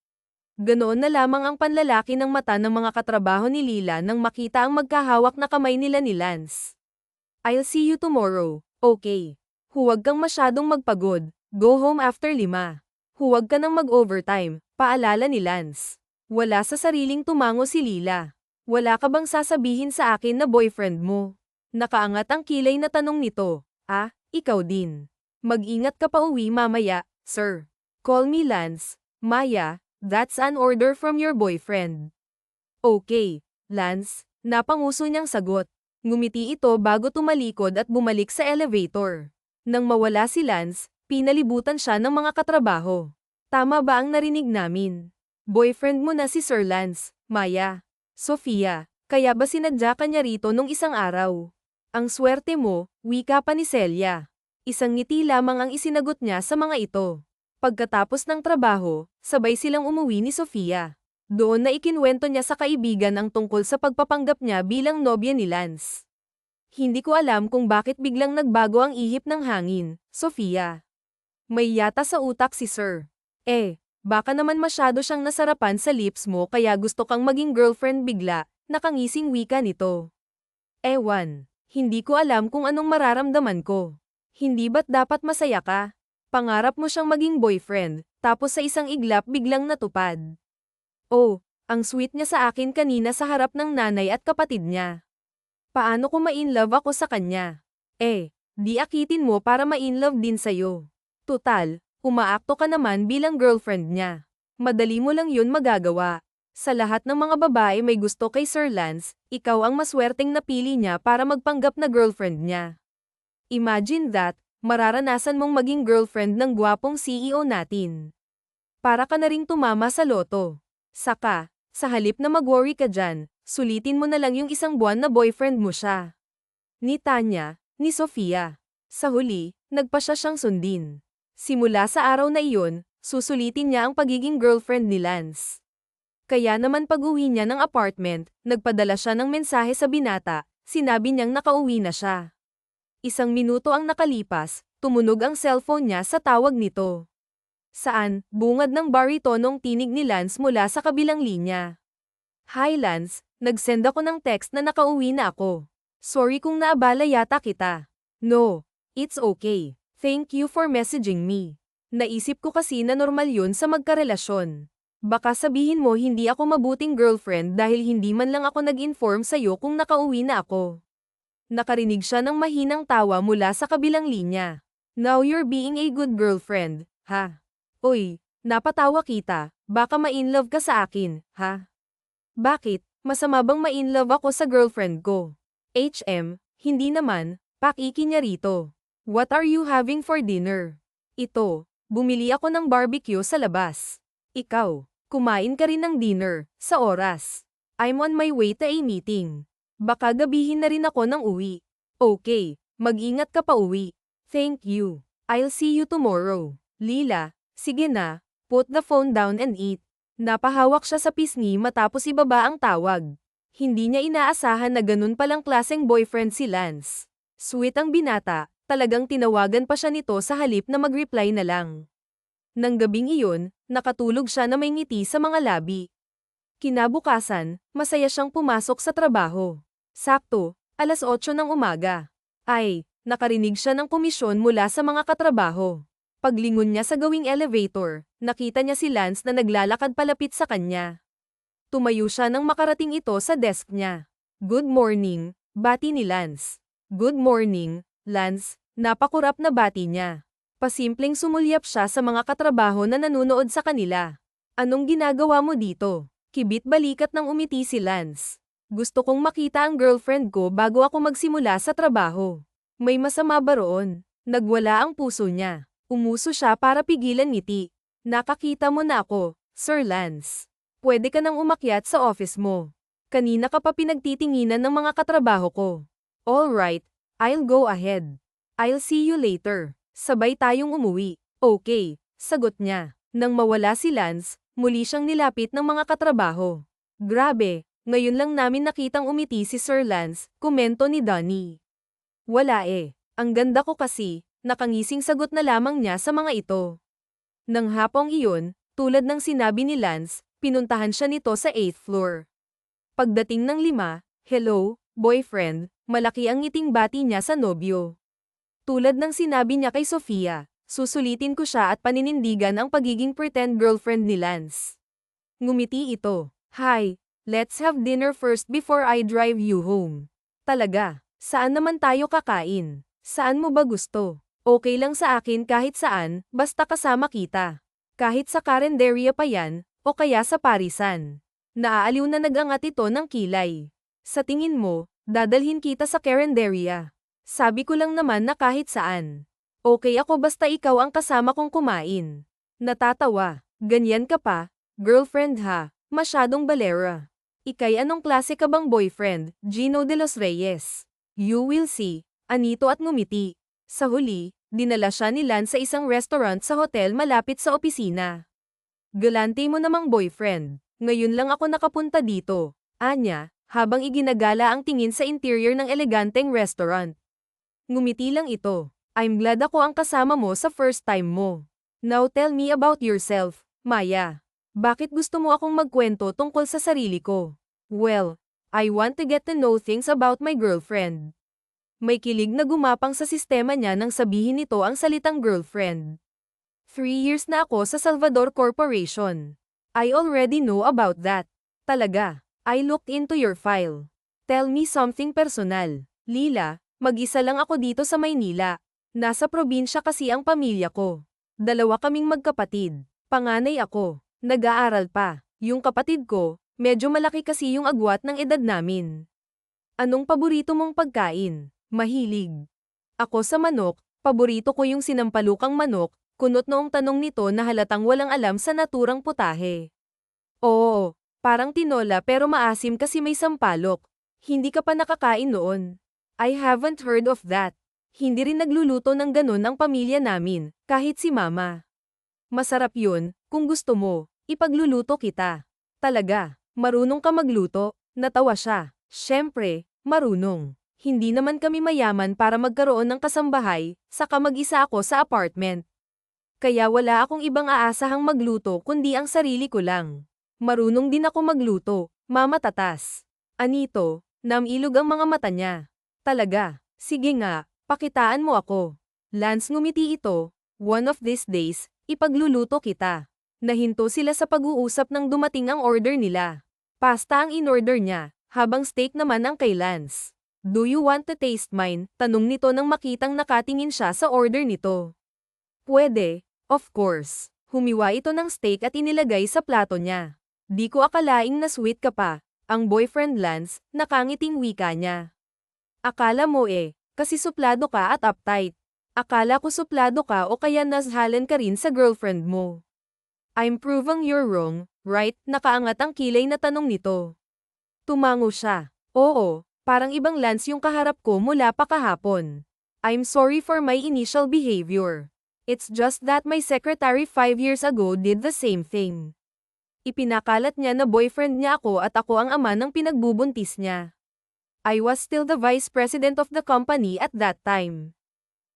Ganoon na lamang ang panlalaki ng mata ng mga katrabaho ni Lila nang makita ang magkahawak na kamay nila ni Lance. I'll see you tomorrow, okay? Huwag kang masyadong magpagod, go home after 5. Huwag ka nang mag-overtime, paalala ni Lance. Wala sa sariling tumango si Lila. Wala ka bang sasabihin sa akin na boyfriend mo? Nakaangat ang kilay na tanong nito. Ah, ikaw din. Mag-ingat ka pa uwi mamaya, sir. Call me Lance. Maya, that's an order from your boyfriend. Okay, Lance, napanguso niyang sagot. Ngumiti ito bago tumalikod at bumalik sa elevator. Nang mawala si Lance, pinalibutan siya ng mga katrabaho. Tama ba ang narinig namin? Boyfriend mo na si Sir Lance, Maya. Sofia, kaya ba sinadya ka niya rito nung isang araw? Ang swerte mo, wika pa ni Celia. Isang ngiti lamang ang isinagot niya sa mga ito. Pagkatapos ng trabaho, sabay silang umuwi ni Sofia. Doon na ikinwento niya sa kaibigan ang tungkol sa pagpapanggap niya bilang nobya ni Lance. Hindi ko alam kung bakit biglang nagbago ang ihip ng hangin, Sofia. May yata sa utak si Sir. Baka naman masyado siyang nasarapan sa lips mo kaya gusto kang maging girlfriend bigla, nakangising wika nito. Ewan, hindi ko alam kung anong mararamdaman ko. Hindi ba't dapat masaya ka? Pangarap mo siyang maging boyfriend, tapos sa isang iglap biglang natupad. Oh, ang sweet niya sa akin kanina sa harap ng nanay at kapatid niya. Paano kung ma-inlove ako sa kanya? Di akitin mo para ma-inlove din sa'yo. Tutal, umaakto ka naman bilang girlfriend niya. Madali mo lang yun magagawa. Sa lahat ng mga babae may gusto kay Sir Lance, ikaw ang maswerteng napili niya para magpanggap na girlfriend niya. Imagine that, mararanasan mong maging girlfriend ng gwapong CEO natin. Para ka na ring tumama sa loto. Saka, sa halip na mag-worry ka dyan, sulitin mo na lang yung isang buwan na boyfriend mo siya. Ni Tanya, ni Sofia. Sa huli, nagpa siya siyang sundin. Simula sa araw na iyon, susulitin niya ang pagiging girlfriend ni Lance. Kaya naman pag-uwi niya ng apartment, nagpadala siya ng mensahe sa binata, sinabi niyang nakauwi na siya. Isang minuto ang nakalipas, tumunog ang cellphone niya sa tawag nito. Saan? Bungad ng baritonong tinig ni Lance mula sa kabilang linya. Hi Lance, nag-send ako ng text na nakauwi na ako. Sorry kung naabala yata kita. No, it's okay. Thank you for messaging me. Naisip ko kasi na normal yun sa magkarelasyon. Baka sabihin mo hindi ako mabuting girlfriend dahil hindi man lang ako nag-inform sa'yo kung nakauwi na ako. Nakarinig siya ng mahinang tawa mula sa kabilang linya. Now you're being a good girlfriend, ha? Oy, napatawa kita, baka ma-inlove ka sa akin, ha? Bakit? Masama bang ma-inlove ako sa girlfriend ko? Hindi naman, pakiki niya rito. What are you having for dinner? Ito, bumili ako ng barbecue sa labas. Ikaw, kumain ka rin ng dinner, sa oras. I'm on my way to a meeting. Baka gabihin na rin ako ng uwi. Okay, mag-ingat ka pa uwi. Thank you. I'll see you tomorrow. Lila, sige na, put the phone down and eat. Napahawak siya sa pisngi matapos ibaba ang tawag. Hindi niya inaasahan na ganun palang klaseng boyfriend si Lance. Sweet ang binata, talagang tinawagan pa siya nito sa halip na mag-reply na lang. Nang gabing iyon, nakatulog siya na may ngiti sa mga labi. Kinabukasan, masaya siyang pumasok sa trabaho. Sakto, 8:00 ng umaga. Nakarinig siya ng komisyon mula sa mga katrabaho. Paglingon niya sa gawing elevator, nakita niya si Lance na naglalakad palapit sa kanya. Tumayo siya nang makarating ito sa desk niya. Good morning, bati ni Lance. Good morning, Lance, napakurap na bati niya. Pasimpleng sumulyap siya sa mga katrabaho na nanunood sa kanila. Anong ginagawa mo dito? Kibit balikat nang umiti si Lance. Gusto kong makita ang girlfriend ko bago ako magsimula sa trabaho. May masama ba roon? Nagwala ang puso niya. Umuso siya para pigilan ngiti. Nakakita mo na ako, Sir Lance. Pwede ka nang umakyat sa office mo. Kanina ka pa pinagtitinginan ng mga katrabaho ko. Alright, I'll go ahead. I'll see you later. Sabay tayong umuwi. Okay, sagot niya. Nang mawala si Lance, muli siyang nilapit ng mga katrabaho. Grabe, ngayon lang namin nakitang umiti si Sir Lance, komento ni Donnie. Wala ang ganda ko kasi. Nakangising sagot na lamang niya sa mga ito. Nang hapong iyon, tulad ng sinabi ni Lance, pinuntahan siya nito sa 8th floor. Pagdating ng 5, hello, boyfriend, malaki ang ngiting bati niya sa nobyo. Tulad ng sinabi niya kay Sofia, susulitin ko siya at paninindigan ang pagiging pretend girlfriend ni Lance. Ngumiti ito. Hi, let's have dinner first before I drive you home. Talaga, saan naman tayo kakain? Saan mo ba gusto? Okay lang sa akin kahit saan, basta kasama kita. Kahit sa karenderya pa yan, o kaya sa parisan. Naaaliw na nagangat ito ng kilay. Sa tingin mo, dadalhin kita sa Carinderia. Sabi ko lang naman na kahit saan. Okay ako basta ikaw ang kasama kong kumain. Natatawa. Ganyan ka pa, girlfriend ha, masyadong balera. Ikay anong klase ka bang boyfriend, Gino de los Reyes? You will see, anito at ngumiti. Sa huli, dinala siya ni Lance sa isang restaurant sa hotel malapit sa opisina. Galante mo namang boyfriend. Ngayon lang ako nakapunta dito, anya, habang iginagala ang tingin sa interior ng eleganteng restaurant. Ngumiti lang ito. I'm glad ako ang kasama mo sa first time mo. Now tell me about yourself, Maya. Bakit gusto mo akong magkwento tungkol sa sarili ko? Well, I want to get to know things about my girlfriend. May kilig na gumapang sa sistema niya nang sabihin nito ang salitang girlfriend. 3 years na ako sa Salvador Corporation. I already know about that. Talaga. I looked into your file. Tell me something personal. Lila, mag-isa lang ako dito sa Maynila. Nasa probinsya kasi ang pamilya ko. 2 kaming magkapatid. Panganay ako. Nag-aaral pa. Yung kapatid ko, medyo malaki kasi yung agwat ng edad namin. Anong paborito mong pagkain? Mahilig. Ako sa manok, paborito ko yung sinampalukang manok. Kunot noong tanong nito na halatang walang alam sa naturang putahe. Oo, parang tinola pero maasim kasi may sampalok. Hindi ka pa nakakain noon. I haven't heard of that. Hindi rin nagluluto ng ganun ang pamilya namin, kahit si mama. Masarap yun, kung gusto mo, ipagluluto kita. Talaga, marunong ka magluto? Natawa siya. Siyempre, marunong. Hindi naman kami mayaman para magkaroon ng kasambahay, saka mag-isa ako sa apartment. Kaya wala akong ibang aasahang magluto kundi ang sarili ko lang. Marunong din ako magluto, mama tatas. Anito, namilog ang mga mata niya. Talaga, sige nga, pakitaan mo ako. Lance ngumiti ito, one of these days, ipagluluto kita. Nahinto sila sa pag-uusap nang dumating ang order nila. Pasta ang in-order niya, habang steak naman ang kay Lance. Do you want to taste mine? Tanong nito nang makitang nakatingin siya sa order nito. Pwede. Of course, humiwa ito ng steak at inilagay sa plato niya. Di ko akalaing na sweet ka pa, ang boyfriend Lance, nakangiting wika niya. Akala mo kasi suplado ka at uptight. Akala ko suplado ka o kaya nashalan ka rin sa girlfriend mo. I'm proving you're wrong, right? Nakaangat ang kilay na tanong nito. Tumango siya. Oo, parang ibang Lance yung kaharap ko mula pa kahapon. I'm sorry for my initial behavior. It's just that my secretary 5 years ago did the same thing. Ipinakalat niya na boyfriend niya ako at ako ang ama ng pinagbubuntis niya. I was still the vice president of the company at that time.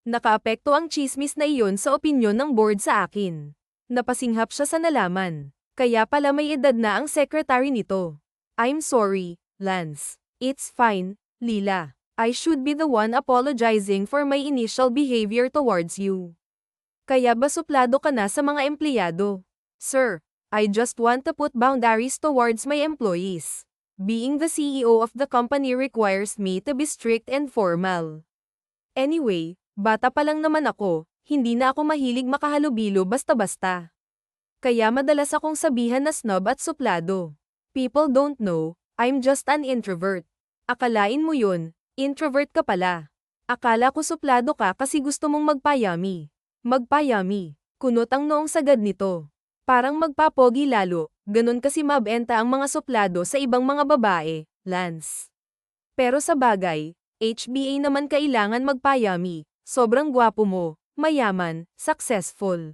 Nakaapekto ang chismis na iyon sa opinyon ng board sa akin. Napasinghap siya sa nalaman. Kaya pala may edad na ang secretary nito. I'm sorry, Lance. It's fine, Lila. I should be the one apologizing for my initial behavior towards you. Kaya ba suplado ka na sa mga empleyado? Sir, I just want to put boundaries towards my employees. Being the CEO of the company requires me to be strict and formal. Anyway, bata pa lang naman ako, hindi na ako mahilig makahalubilo basta-basta. Kaya madalas akong sabihan na snob at suplado. People don't know, I'm just an introvert. Akalain mo yun, introvert ka pala. Akala ko suplado ka kasi gusto mong magpayami. Magpayami. Kunot ang noong sagad nito. Parang magpapogi lalo, ganun kasi mabenta ang mga suplado sa ibang mga babae, Lance. Pero sa bagay, HBA naman kailangan magpayami, sobrang gwapo mo, mayaman, successful.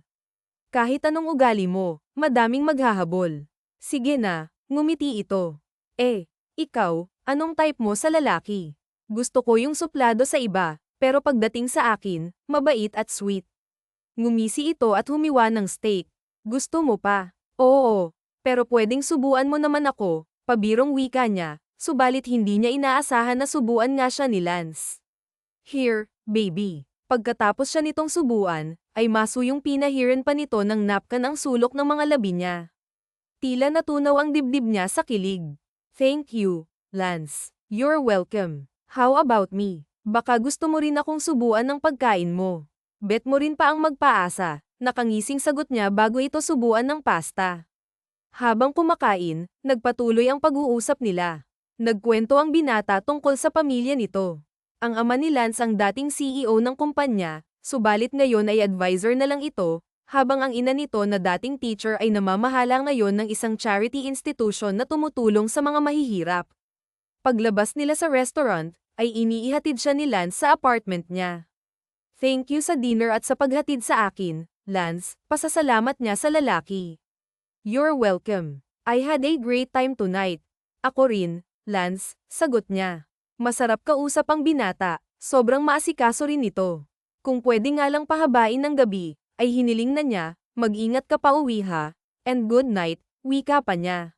Kahit anong ugali mo, madaming maghahabol. Sige na, ngumiti ito. Ikaw, anong type mo sa lalaki? Gusto ko yung suplado sa iba, pero pagdating sa akin, mabait at sweet. Ngumisi ito at humiwa ng steak. Gusto mo pa? Oo, pero pwedeng subuan mo naman ako, pabirong wika niya, subalit hindi niya inaasahan na subuan nga siya ni Lance. Here, baby. Pagkatapos siya nitong subuan, ay masuyong pinahiran pa nito ng napkan ang sulok ng mga labi niya. Tila natunaw ang dibdib niya sa kilig. Thank you, Lance. You're welcome. How about me? Baka gusto mo rin akong subuan ng pagkain mo. Bet mo rin pa ang magpaasa, nakangising sagot niya bago ito subuan ng pasta. Habang kumakain, nagpatuloy ang pag-uusap nila. Nagkwento ang binata tungkol sa pamilya nito. Ang ama ni Lance ang dating CEO ng kumpanya, subalit ngayon ay advisor na lang ito, habang ang ina nito na dating teacher ay namamahala ngayon ng isang charity institution na tumutulong sa mga mahihirap. Paglabas nila sa restaurant, ay iniihatid siya ni Lance sa apartment niya. Thank you sa dinner at sa paghatid sa akin, Lance, pasasalamat niya sa lalaki. You're welcome. I had a great time tonight. Ako rin, Lance, sagot niya. Masarap kausap ang binata, sobrang maasikaso rin ito. Kung pwede nga lang pahabain ng gabi, ay hiniling na niya, mag-ingat ka pa uwi ha, and good night, wika pa niya.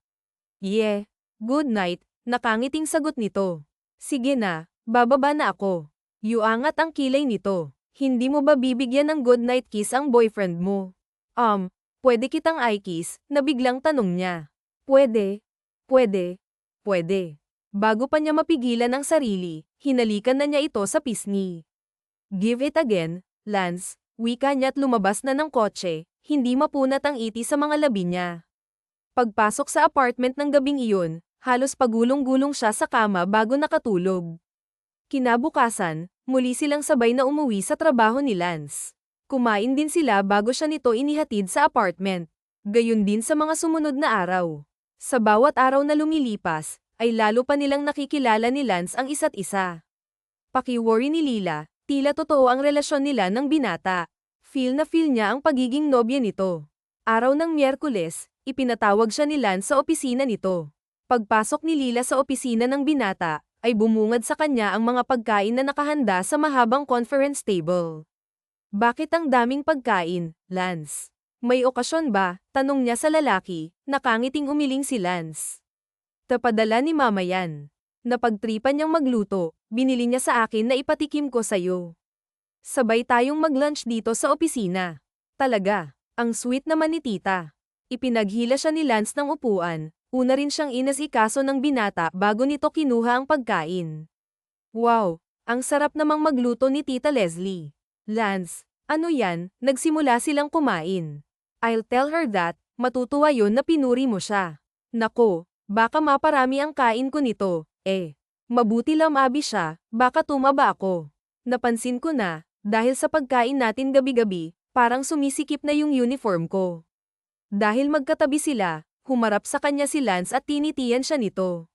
Yeah, good night, nakangiting sagot nito. Sige na, bababa na ako. Yuangat ang kilay nito. Hindi mo ba bibigyan ng good night kiss ang boyfriend mo? Pwede kitang eye kiss, na biglang tanong niya. Pwede, pwede, pwede. Bago pa niya mapigilan ang sarili, hinalikan na niya ito sa pisngi. Give it again, Lance, wika niya at lumabas na ng kotse, hindi mapunat ang iti sa mga labi niya. Pagpasok sa apartment ng gabing iyon, halos pagulong-gulong siya sa kama bago nakatulog. Kinabukasan, muli silang sabay na umuwi sa trabaho ni Lance. Kumain din sila bago siya nito inihatid sa apartment. Gayun din sa mga sumunod na araw. Sa bawat araw na lumilipas, ay lalo pa nilang nakikilala ni Lance ang isa't isa. Pakiworry ni Lila, tila totoo ang relasyon nila ng binata. Feel na feel niya ang pagiging nobya nito. Araw ng Miyerkules, ipinatawag siya ni Lance sa opisina nito. Pagpasok ni Lila sa opisina ng binata, ay bumungad sa kanya ang mga pagkain na nakahanda sa mahabang conference table. Bakit ang daming pagkain, Lance? May okasyon ba? Tanong niya sa lalaki, nakangiting umiling si Lance. Tapadala ni Mama yan. Napagtripan niyang magluto, binili niya sa akin na ipatikim ko sa'yo. Sabay tayong mag-lunch dito sa opisina. Talaga, ang sweet naman ni tita. Ipinaghila siya ni Lance ng upuan, una rin siyang inasikaso ng binata bago nito kinuha ang pagkain. Wow, ang sarap namang magluto ni Tita Leslie. Lance, ano yan? Nagsimula silang kumain. I'll tell her that, matutuwa yun na pinuri mo siya. Nako, baka maparami ang kain ko nito, Mabuti lamabi siya, baka tumaba ako. Napansin ko na, dahil sa pagkain natin gabi-gabi, parang sumisikip na yung uniform ko. Dahil magkatabi sila, humarap sa kanya si Lance at tinitiyan siya nito.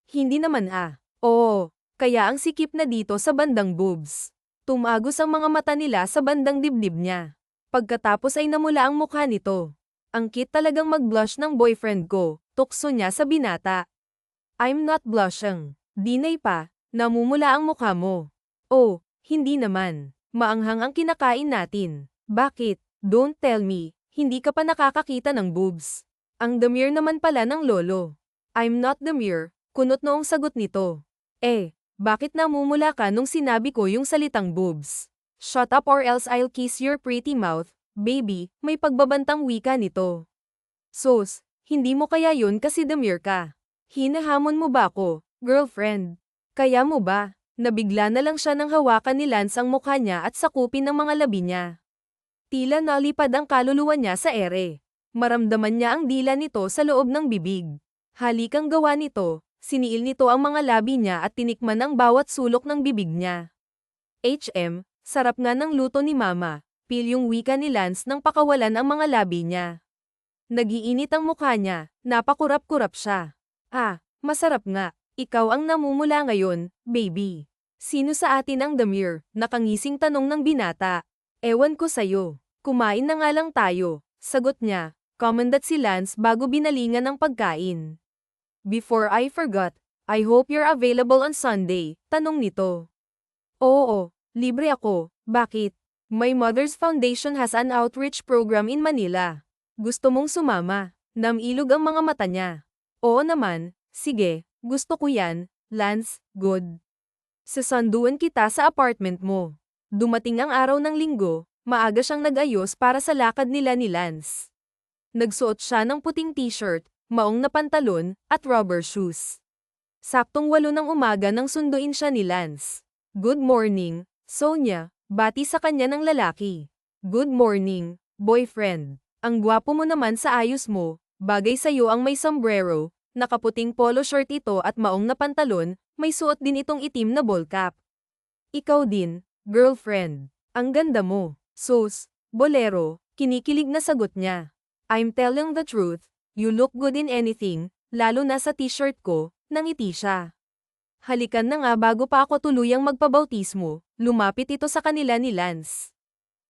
Hindi naman Oo, kaya ang sikip na dito sa bandang boobs. Tumagos ang mga mata nila sa bandang dibdib niya. Pagkatapos ay namula ang mukha nito. Ang cute talagang mag-blush ng boyfriend ko, tukso niya sa binata. I'm not blushing. Dinay pa, namumula ang mukha mo. Oh, hindi naman. Maanghang ang kinakain natin. Bakit? Don't tell me, hindi ka pa nakakakita ng boobs. Ang demure naman pala ng lolo. I'm not demure, kunot noong sagot nito. Bakit namumula ka nung sinabi ko yung salitang boobs? Shut up or else I'll kiss your pretty mouth, baby, may pagbabantang wika nito. Sos, hindi mo kaya yun kasi demure ka. Hinahamon mo ba ako, girlfriend? Kaya mo ba? Nabigla na lang siya nang hawakan ni Lance ang mukha niya at sakupin ng mga labi niya. Tila nalipad ang kaluluwa niya sa ere. Maramdaman niya ang dila nito sa loob ng bibig. Halikang gawa nito, siniil nito ang mga labi niya at tinikman ang bawat sulok ng bibig niya. Sarap nga ng luto ni Mama, yung wika ni Lance nang pakawalan ang mga labi niya. Nagiinit ang mukha niya, napakurap-kurap siya. Masarap nga, ikaw ang namumula ngayon, baby. Sino sa atin ang demure? Nakangising tanong ng binata. Ewan ko sayo, kumain na nga lang tayo, sagot niya, komandat si Lance bago binalingan ng pagkain. Before I forgot, I hope you're available on Sunday, tanong nito. Oo, libre ako, bakit? My Mother's Foundation has an outreach program in Manila. Gusto mong sumama? Namilog ang mga mata niya. Oo naman, sige, gusto ko yan, Lance, good. Sasanduan kita sa apartment mo. Dumating ang araw ng linggo, maaga siyang nag-ayos para sa lakad nila ni Lance. Nagsuot siya ng puting t-shirt, maong na pantalon, at rubber shoes. Saktong 8 ng umaga nang sunduin siya ni Lance. Good morning, Sonia, bati sa kanya ng lalaki. Good morning, boyfriend. Ang gwapo mo naman sa ayos mo, Bagay sa'yo ang may sombrero, nakaputing polo short ito at maong na pantalon, may suot din itong itim na ball cap. Ikaw din, girlfriend. Ang ganda mo. Sus, bolero, kinikilig na sagot niya. I'm telling the truth, you look good in anything, lalo na sa t-shirt ko, nangiti siya. Halikan na nga bago pa ako tuluyang magpabautismo, lumapit ito sa kanila ni Lance.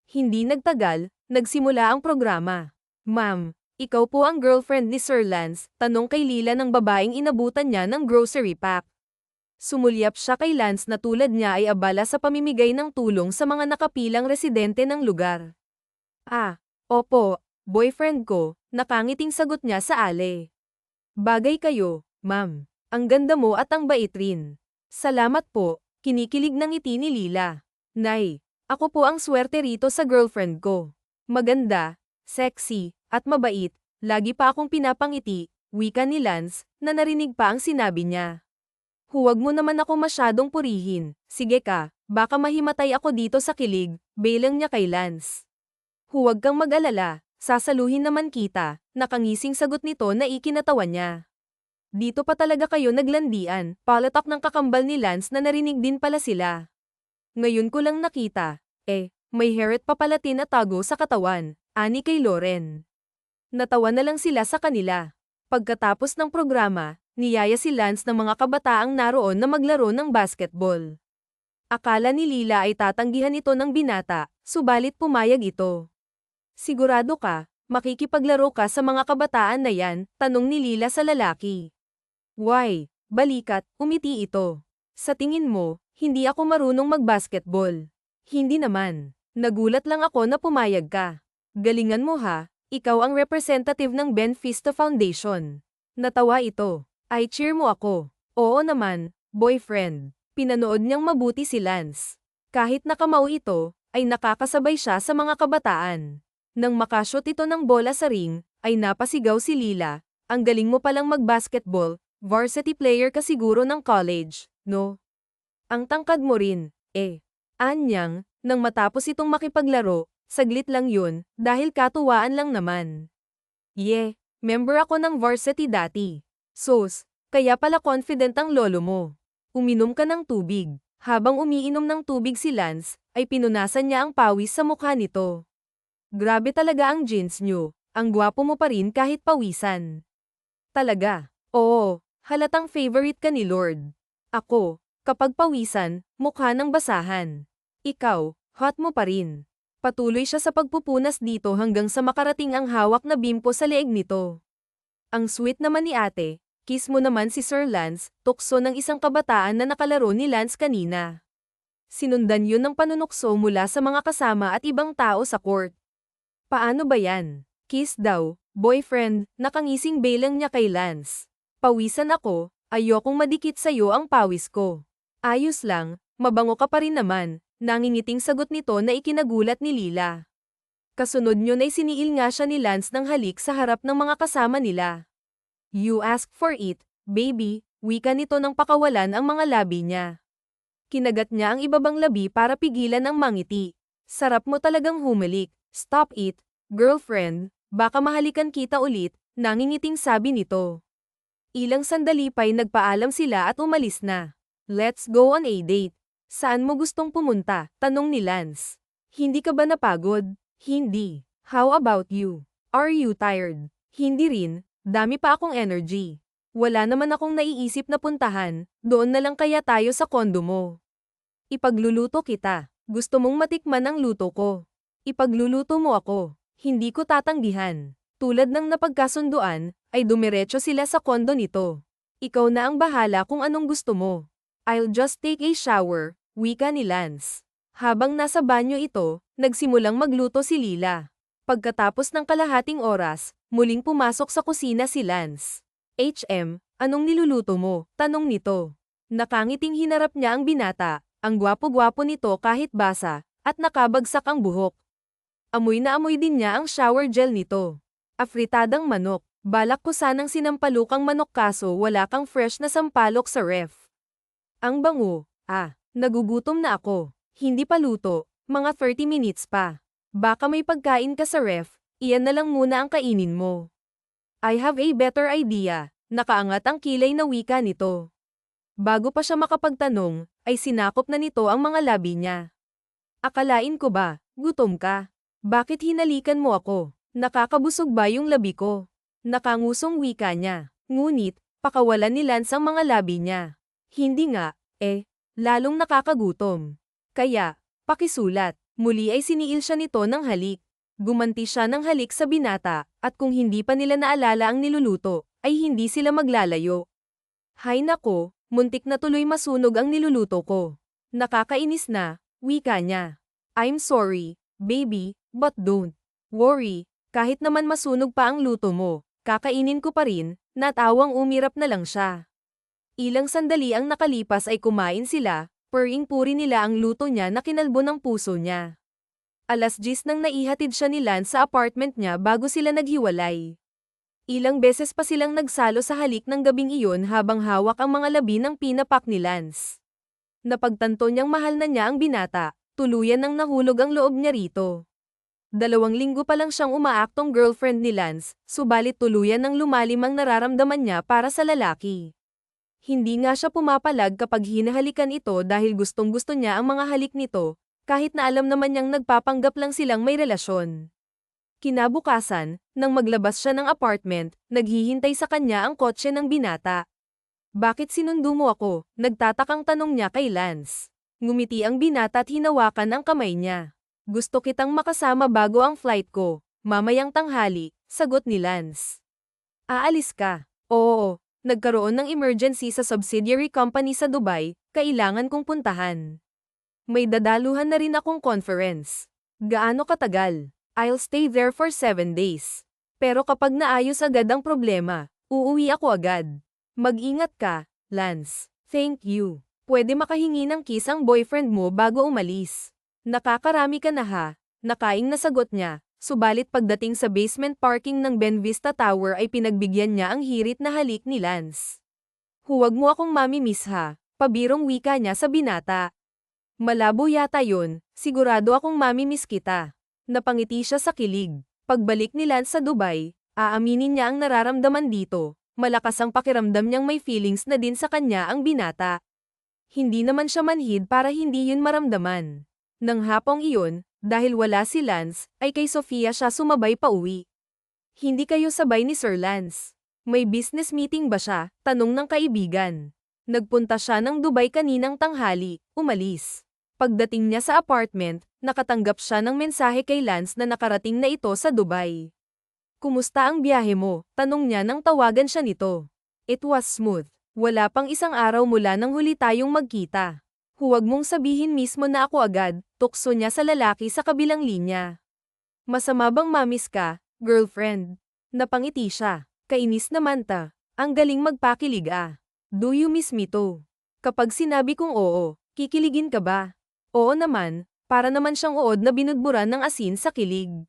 Hindi nagtagal, nagsimula ang programa. Ma'am, ikaw po ang girlfriend ni Sir Lance, tanong kay Lila ng babaeng inabutan niya ng grocery pack. Sumulyap siya kay Lance na tulad niya ay abala sa pamimigay ng tulong sa mga nakapilang residente ng lugar. Ah, opo, boyfriend ko, nakangiting sagot niya sa ale. Bagay kayo, ma'am. Ang ganda mo at ang bait rin. Salamat po, kinikilig ng ngiti ni Lila. Nay, ako po ang swerte rito sa girlfriend ko. Maganda, sexy, at mabait, lagi pa akong pinapangiti, wika ni Lance, na narinig pa ang sinabi niya. Huwag mo naman ako masyadong purihin, sige ka, baka mahimatay ako dito sa kilig, belang niya kay Lance. Huwag kang mag-alala, sasaluhin naman kita, nakangising sagot nito na ikinatawa niya. Dito pa talaga kayo naglandian, palatak ng kakambal ni Lance na narinig din pala sila. Ngayon ko lang nakita, may heret pa pala tinatago sa katawan, ani kay Loren. Natawa na lang sila sa kanila. Pagkatapos ng programa, niyaya si Lance ng mga kabataang naroon na maglaro ng basketball. Akala ni Lila ay tatanggihan ito ng binata, subalit pumayag ito. Sigurado ka, makikipaglaro ka sa mga kabataan na yan, tanong ni Lila sa lalaki. Why, balikat, umiti ito. Sa tingin mo, hindi ako marunong magbasketball. Hindi naman. Nagulat lang ako na pumayag ka. Galingan mo ha, ikaw ang representative ng Ben Fisto Foundation. Natawa ito. Ay cheer mo ako. Oo naman, boyfriend. Pinanood niyang mabuti si Lance. Kahit nakamao ito, ay nakakasabay siya sa mga kabataan. Nang makashot ito ng bola sa ring, ay napasigaw si Lila. Ang galing mo palang magbasketball. Varsity player ka siguro ng college, no? Ang tangkad mo rin, Anyang, nang matapos itong makipaglaro, saglit lang yun, dahil katuwaan lang naman. Member ako ng varsity dati. Sus, kaya pala confident ang lolo mo. Uminom ka ng tubig. Habang umiinom ng tubig si Lance, ay pinunasan niya ang pawis sa mukha nito. Grabe talaga ang jeans niyo, ang gwapo mo pa rin kahit pawisan. Talaga, oo. Halatang favorite ka ni Lord. Ako, kapag pawisan, mukha ng basahan. Ikaw, hot mo pa rin. Patuloy siya sa pagpupunas dito hanggang sa makarating ang hawak na bimpo sa leeg nito. Ang sweet naman ni ate, kiss mo naman si Sir Lance, tukso ng isang kabataan na nakalaro ni Lance kanina. Sinundan yun ng panunukso mula sa mga kasama at ibang tao sa court. Paano ba yan? Kiss daw, boyfriend, nakangising belang niya kay Lance. Pawisan ako, ayokong madikit sa'yo ang pawis ko. Ayos lang, mabango ka pa rin naman, nangingiting sagot nito na ikinagulat ni Lila. Kasunod nyo na isiniil nga siya ni Lance ng halik sa harap ng mga kasama nila. You asked for it, baby, wika nito nang pakawalan ang mga labi niya. Kinagat niya ang ibabang labi para pigilan ang mangiti. Sarap mo talagang humalik, stop it, girlfriend, baka mahalikan kita ulit, nangingiting sabi nito. Ilang sandali pa'y nagpaalam sila at umalis na. Let's go on a date. Saan mo gustong pumunta? Tanong ni Lance. Hindi ka ba napagod? Hindi. How about you? Are you tired? Hindi rin, dami pa akong energy. Wala naman akong naiisip na puntahan, doon na lang kaya tayo sa kondo mo. Ipagluluto kita. Gusto mong matikman ang luto ko. Ipagluluto mo ako. Hindi ko tatanggihan. Tulad ng napagkasunduan, ay dumiretso sila sa kondo nito. Ikaw na ang bahala kung anong gusto mo. I'll just take a shower, wika ni Lance. Habang nasa banyo ito, nagsimulang magluto si Lila. Pagkatapos ng kalahating oras, muling pumasok sa kusina si Lance. Anong niluluto mo? Tanong nito. Nakangiting hinarap niya ang binata, ang gwapo-gwapo nito kahit basa, at nakabagsak ang buhok. Amoy na amoy din niya ang shower gel nito. Afritadang manok, balak ko sanang sinampalukang manok kaso wala kang fresh na sampalok sa ref. Ang bango, nagugutom na ako. Hindi pa luto, mga 30 minutes pa. Baka may pagkain ka sa ref, iyan na lang muna ang kainin mo. I have a better idea. Nakaangat ang kilay na wika nito. Bago pa siya makapagtanong, ay sinakop na nito ang mga labi niya. Akalain ko ba, gutom ka? Bakit hinalikan mo ako? Nakakabusog ba yung labi ko? Nakangusong wika niya. Ngunit, pakawalan ni Lance ang mga labi niya. Hindi nga, lalong nakakagutom. Kaya, pakisulat. Muli ay siniil siya nito ng halik. Gumanti siya ng halik sa binata, at kung hindi pa nila naalala ang niluluto, ay hindi sila maglalayo. Hay nako, muntik na tuloy masunog ang niluluto ko. Nakakainis na, wika niya. I'm sorry, baby, but don't worry, kahit naman masunog pa ang luto mo, kakainin ko pa rin, natawang umirap na lang siya. Ilang sandali ang nakalipas ay kumain sila, puring-puri nila ang luto niya na kinalbo ng puso niya. 10:00 nang naihatid siya ni Lance sa apartment niya bago sila naghiwalay. Ilang beses pa silang nagsalo sa halik ng gabing iyon habang hawak ang mga labi ng pinapak ni Lance. Napagtanto niyang mahal na niya ang binata, tuluyan nang nahulog ang loob niya rito. 2 linggo pa lang siyang umaaktong girlfriend ni Lance, subalit tuluyan nang lumalim ang nararamdaman niya para sa lalaki. Hindi nga siya pumapalag kapag hinahalikan ito dahil gustong-gusto niya ang mga halik nito, kahit na alam naman niyang nagpapanggap lang silang may relasyon. Kinabukasan, nang maglabas siya ng apartment, naghihintay sa kanya ang kotse ng binata. Bakit sinundo mo ako? Nagtatakang tanong niya kay Lance. Ngumiti ang binata at hinawakan ang kamay niya. Gusto kitang makasama bago ang flight ko, mamayang tanghali, sagot ni Lance. Aalis ka? Oo, nagkaroon ng emergency sa subsidiary company sa Dubai, kailangan kong puntahan. May dadaluhan na rin akong conference. Gaano katagal? I'll stay there for 7 days. Pero kapag naayos agad ang problema, uuwi ako agad. Mag-ingat ka, Lance. Thank you. Pwede makahingi ng kiss ang boyfriend mo bago umalis. Nakakarami ka na ha, nakaing na sagot niya, subalit pagdating sa basement parking ng Benvista Tower ay pinagbigyan niya ang hirit na halik ni Lance. Huwag mo akong mamimiss ha, pabirong wika niya sa binata. Malabo yata yun, sigurado akong mamimiss kita. Napangiti siya sa kilig. Pagbalik ni Lance sa Dubai, aaminin niya ang nararamdaman dito. Malakas ang pakiramdam niyang may feelings na din sa kanya ang binata. Hindi naman siya manhid para hindi yun maramdaman. Nang hapong iyon, dahil wala si Lance, ay kay Sofia siya sumabay pa uwi. Hindi kayo sabay ni Sir Lance. May business meeting ba siya? Tanong ng kaibigan. Nagpunta siya ng Dubai kaninang tanghali, umalis. Pagdating niya sa apartment, nakatanggap siya ng mensahe kay Lance na nakarating na ito sa Dubai. Kumusta ang biyahe mo? Tanong niya nang tawagan siya nito. It was smooth. Wala pang isang araw mula nang huli tayong magkita. Huwag mong sabihin mismo na ako agad, tukso niya sa lalaki sa kabilang linya. Masama bang mamis ka, girlfriend? Napangiti siya. Kainis naman ta. Ang galing magpakilig ah. Do you miss me too? Kapag sinabi kong oo, kikiligin ka ba? Oo naman, para naman siyang uod na binudburan ng asin sa kilig.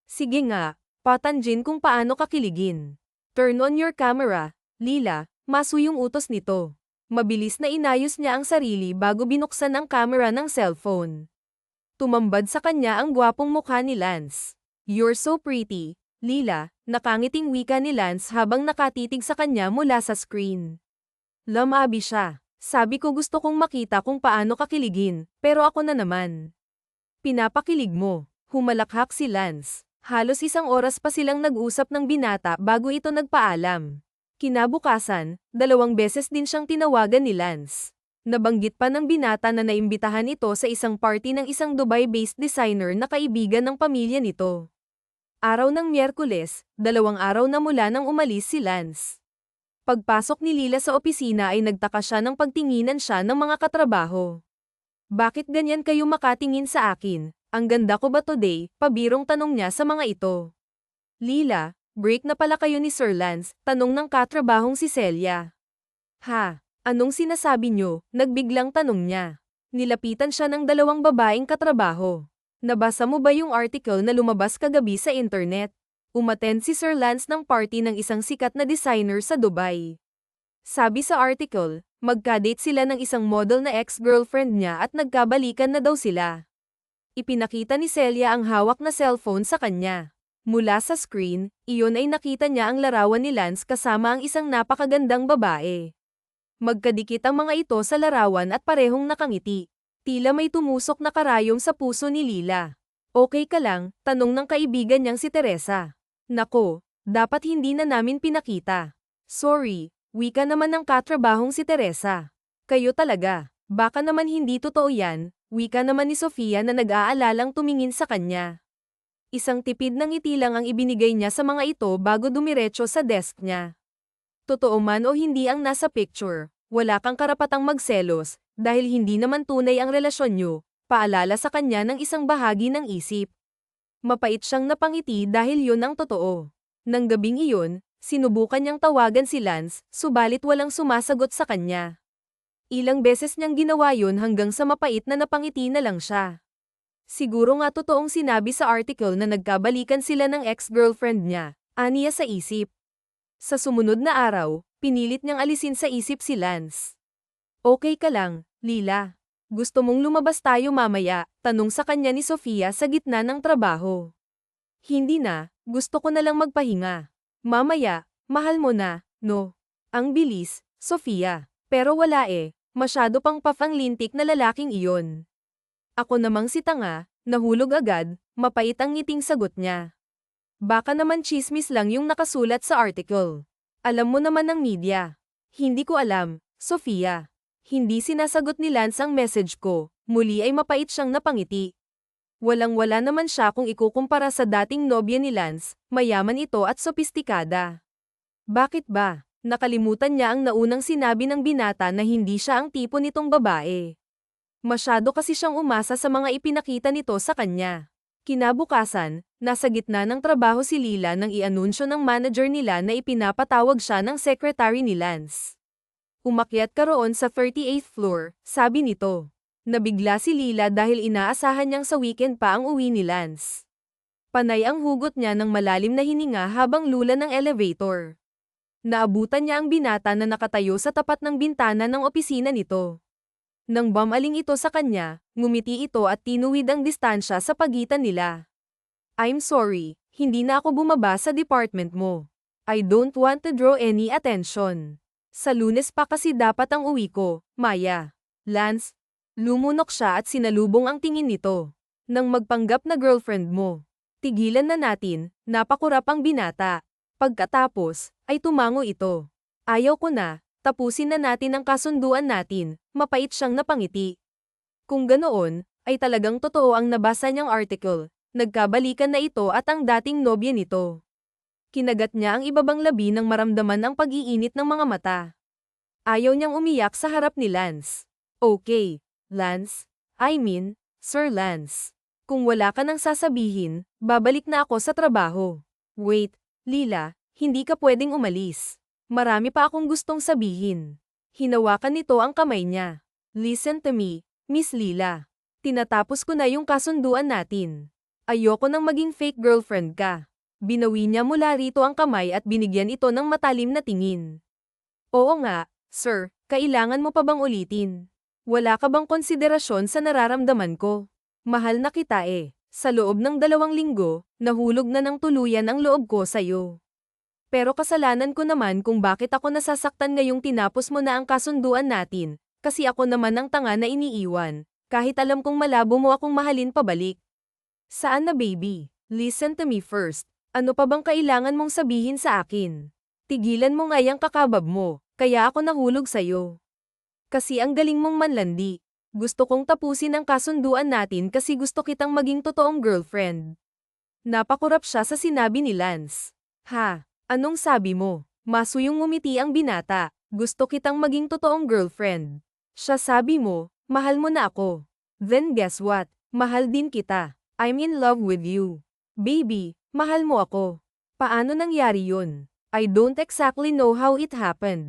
Sige nga, patanjin kung paano kakiligin. Turn on your camera, Lila, masu yung utos nito. Mabilis na inayos niya ang sarili bago binuksan ang camera ng cellphone. Tumambad sa kanya ang gwapong mukha ni Lance. You're so pretty, Lila, nakangiting wika ni Lance habang nakatitig sa kanya mula sa screen. Lamabi siya. Sabi ko gusto kong makita kung paano kakiligin, pero ako na naman. Pinapakilig mo. Humalakhak si Lance. Halos 1 oras pa silang nag-usap ng binata bago ito nagpaalam. Kinabukasan, 2 beses din siyang tinawagan ni Lance. Nabanggit pa ng binata na naimbitahan ito sa isang party ng isang Dubai-based designer na kaibigan ng pamilya nito. Araw ng Miyerkules, 2 araw na mula nang umalis si Lance. Pagpasok ni Lila sa opisina ay nagtaka siya nang pagtinginan siya ng mga katrabaho. Bakit ganyan kayo makatingin sa akin? Ang ganda ko ba today? Pabirong tanong niya sa mga ito. Lila, break na pala kayo ni Sir Lance, tanong ng katrabahong si Celia. Ha? Anong sinasabi niyo? Nagbiglang tanong niya. Nilapitan siya ng 2 babaeng katrabaho. Nabasa mo ba yung article na lumabas kagabi sa internet? Umattend si Sir Lance ng party ng isang sikat na designer sa Dubai. Sabi sa article, magka-date sila ng isang model na ex-girlfriend niya at nagkabalikan na daw sila. Ipinakita ni Celia ang hawak na cellphone sa kanya. Mula sa screen, iyon ay nakita niya ang larawan ni Lance kasama ang isang napakagandang babae. Magkadikit ang mga ito sa larawan at parehong nakangiti. Tila may tumusok na karayom sa puso ni Lila. Okay ka lang? Tanong ng kaibigan niyang si Teresa. Nako, dapat hindi na namin pinakita. Sorry, wika naman ng katrabahong si Teresa. Kayo talaga. Baka naman hindi totoo yan, wika naman ni Sofia na nag-aalalang tumingin sa kanya. Isang tipid ng ngiti lang ang ibinigay niya sa mga ito bago dumiretso sa desk niya. Totoo man o hindi ang nasa picture, wala kang karapatang magselos, dahil hindi naman tunay ang relasyon niyo, paalala sa kanya ng isang bahagi ng isip. Mapait siyang napangiti dahil yun ang totoo. Nang gabing iyon, sinubukan niyang tawagan si Lance, subalit walang sumasagot sa kanya. Ilang beses niyang ginawa yun hanggang sa mapait na napangiti na lang siya. Siguro nga totoong sinabi sa article na nagkabalikan sila ng ex-girlfriend niya, aniya sa isip. Sa sumunod na araw, pinilit niyang alisin sa isip si Lance. Okay ka lang, Lila. Gusto mong lumabas tayo mamaya? Tanong sa kanya ni Sofia sa gitna ng trabaho. Hindi na, gusto ko na lang magpahinga. Mamaya, mahal mo na, no? Ang bilis, Sofia. Pero wala masyado pang puff ang lintik na lalaking iyon. Ako namang si tanga, nahulog agad, mapait ang ngiting sagot niya. Baka naman chismis lang yung nakasulat sa article. Alam mo naman ng media. Hindi ko alam, Sofia. Hindi sinasagot ni Lance ang message ko, muli ay mapait siyang napangiti. Walang-wala naman siya kung ikukumpara sa dating nobya ni Lance, mayaman ito at sopistikada. Bakit ba? Nakalimutan niya ang naunang sinabi ng binata na hindi siya ang tipo nitong babae. Masyado kasi siyang umasa sa mga ipinakita nito sa kanya. Kinabukasan, nasa gitna ng trabaho si Lila nang i-anunsyo ng manager nila na ipinapatawag siya ng secretary ni Lance. Umakyat ka roon sa 38th floor, sabi nito. Nabigla si Lila dahil inaasahan niyang sa weekend pa ang uwi ni Lance. Panay ang hugot niya ng malalim na hininga habang lula ng elevator. Naabutan niya ang binata na nakatayo sa tapat ng bintana ng opisina nito. Nang bumaling ito sa kanya, ngumiti ito at tinuwid ang distansya sa pagitan nila. I'm sorry, hindi na ako bumaba sa department mo. I don't want to draw any attention. Sa Lunes pa kasi dapat ang uwi ko, Maya. Lance, lumunok siya at sinalubong ang tingin nito. Nang magpanggap na girlfriend mo. Tigilan na natin, napakurap ang binata. Pagkatapos, ay tumango ito. Ayaw ko na. Tapusin na natin ang kasunduan natin, mapait siyang napangiti. Kung ganoon, ay talagang totoo ang nabasa niyang article, nagkabalikan na ito at ang dating nobya nito. Kinagat niya ang ibabang labi nang maramdaman ang pag-iinit ng mga mata. Ayaw niyang umiyak sa harap ni Lance. Okay, Lance. I mean, Sir Lance. Kung wala ka nang sasabihin, babalik na ako sa trabaho. Wait, Lila, hindi ka pwedeng umalis. Marami pa akong gustong sabihin. Hinawakan nito ang kamay niya. Listen to me, Miss Lila. Tinatapos ko na yung kasunduan natin. Ayoko nang maging fake girlfriend ka. Binawi niya mula rito ang kamay at binigyan ito ng matalim na tingin. Oo nga, sir, kailangan mo pa bang ulitin? Wala ka bang konsiderasyon sa nararamdaman ko? Mahal na kita Sa loob ng 2 linggo, nahulog na ng tuluyan ang loob ko sa'yo. Pero kasalanan ko naman kung bakit ako nasasaktan ngayong tinapos mo na ang kasunduan natin, kasi ako naman ang tanga na iniiwan, kahit alam kong malabo mo akong mahalin pabalik. Saan na baby? Listen to me first. Ano pa bang kailangan mong sabihin sa akin? Tigilan mo nga yung kakabab mo, kaya ako nahulog sa'yo. Kasi ang galing mong manlandi. Gusto kong tapusin ang kasunduan natin kasi gusto kitang maging totoong girlfriend. Napakurap siya sa sinabi ni Lance. Ha? Anong sabi mo? Masuyong ngumiti ang binata. Gusto kitang maging totoong girlfriend. Siya sabi mo, mahal mo na ako. Then guess what? Mahal din kita. I'm in love with you. Baby, mahal mo ako. Paano nangyari yun? I don't exactly know how it happened.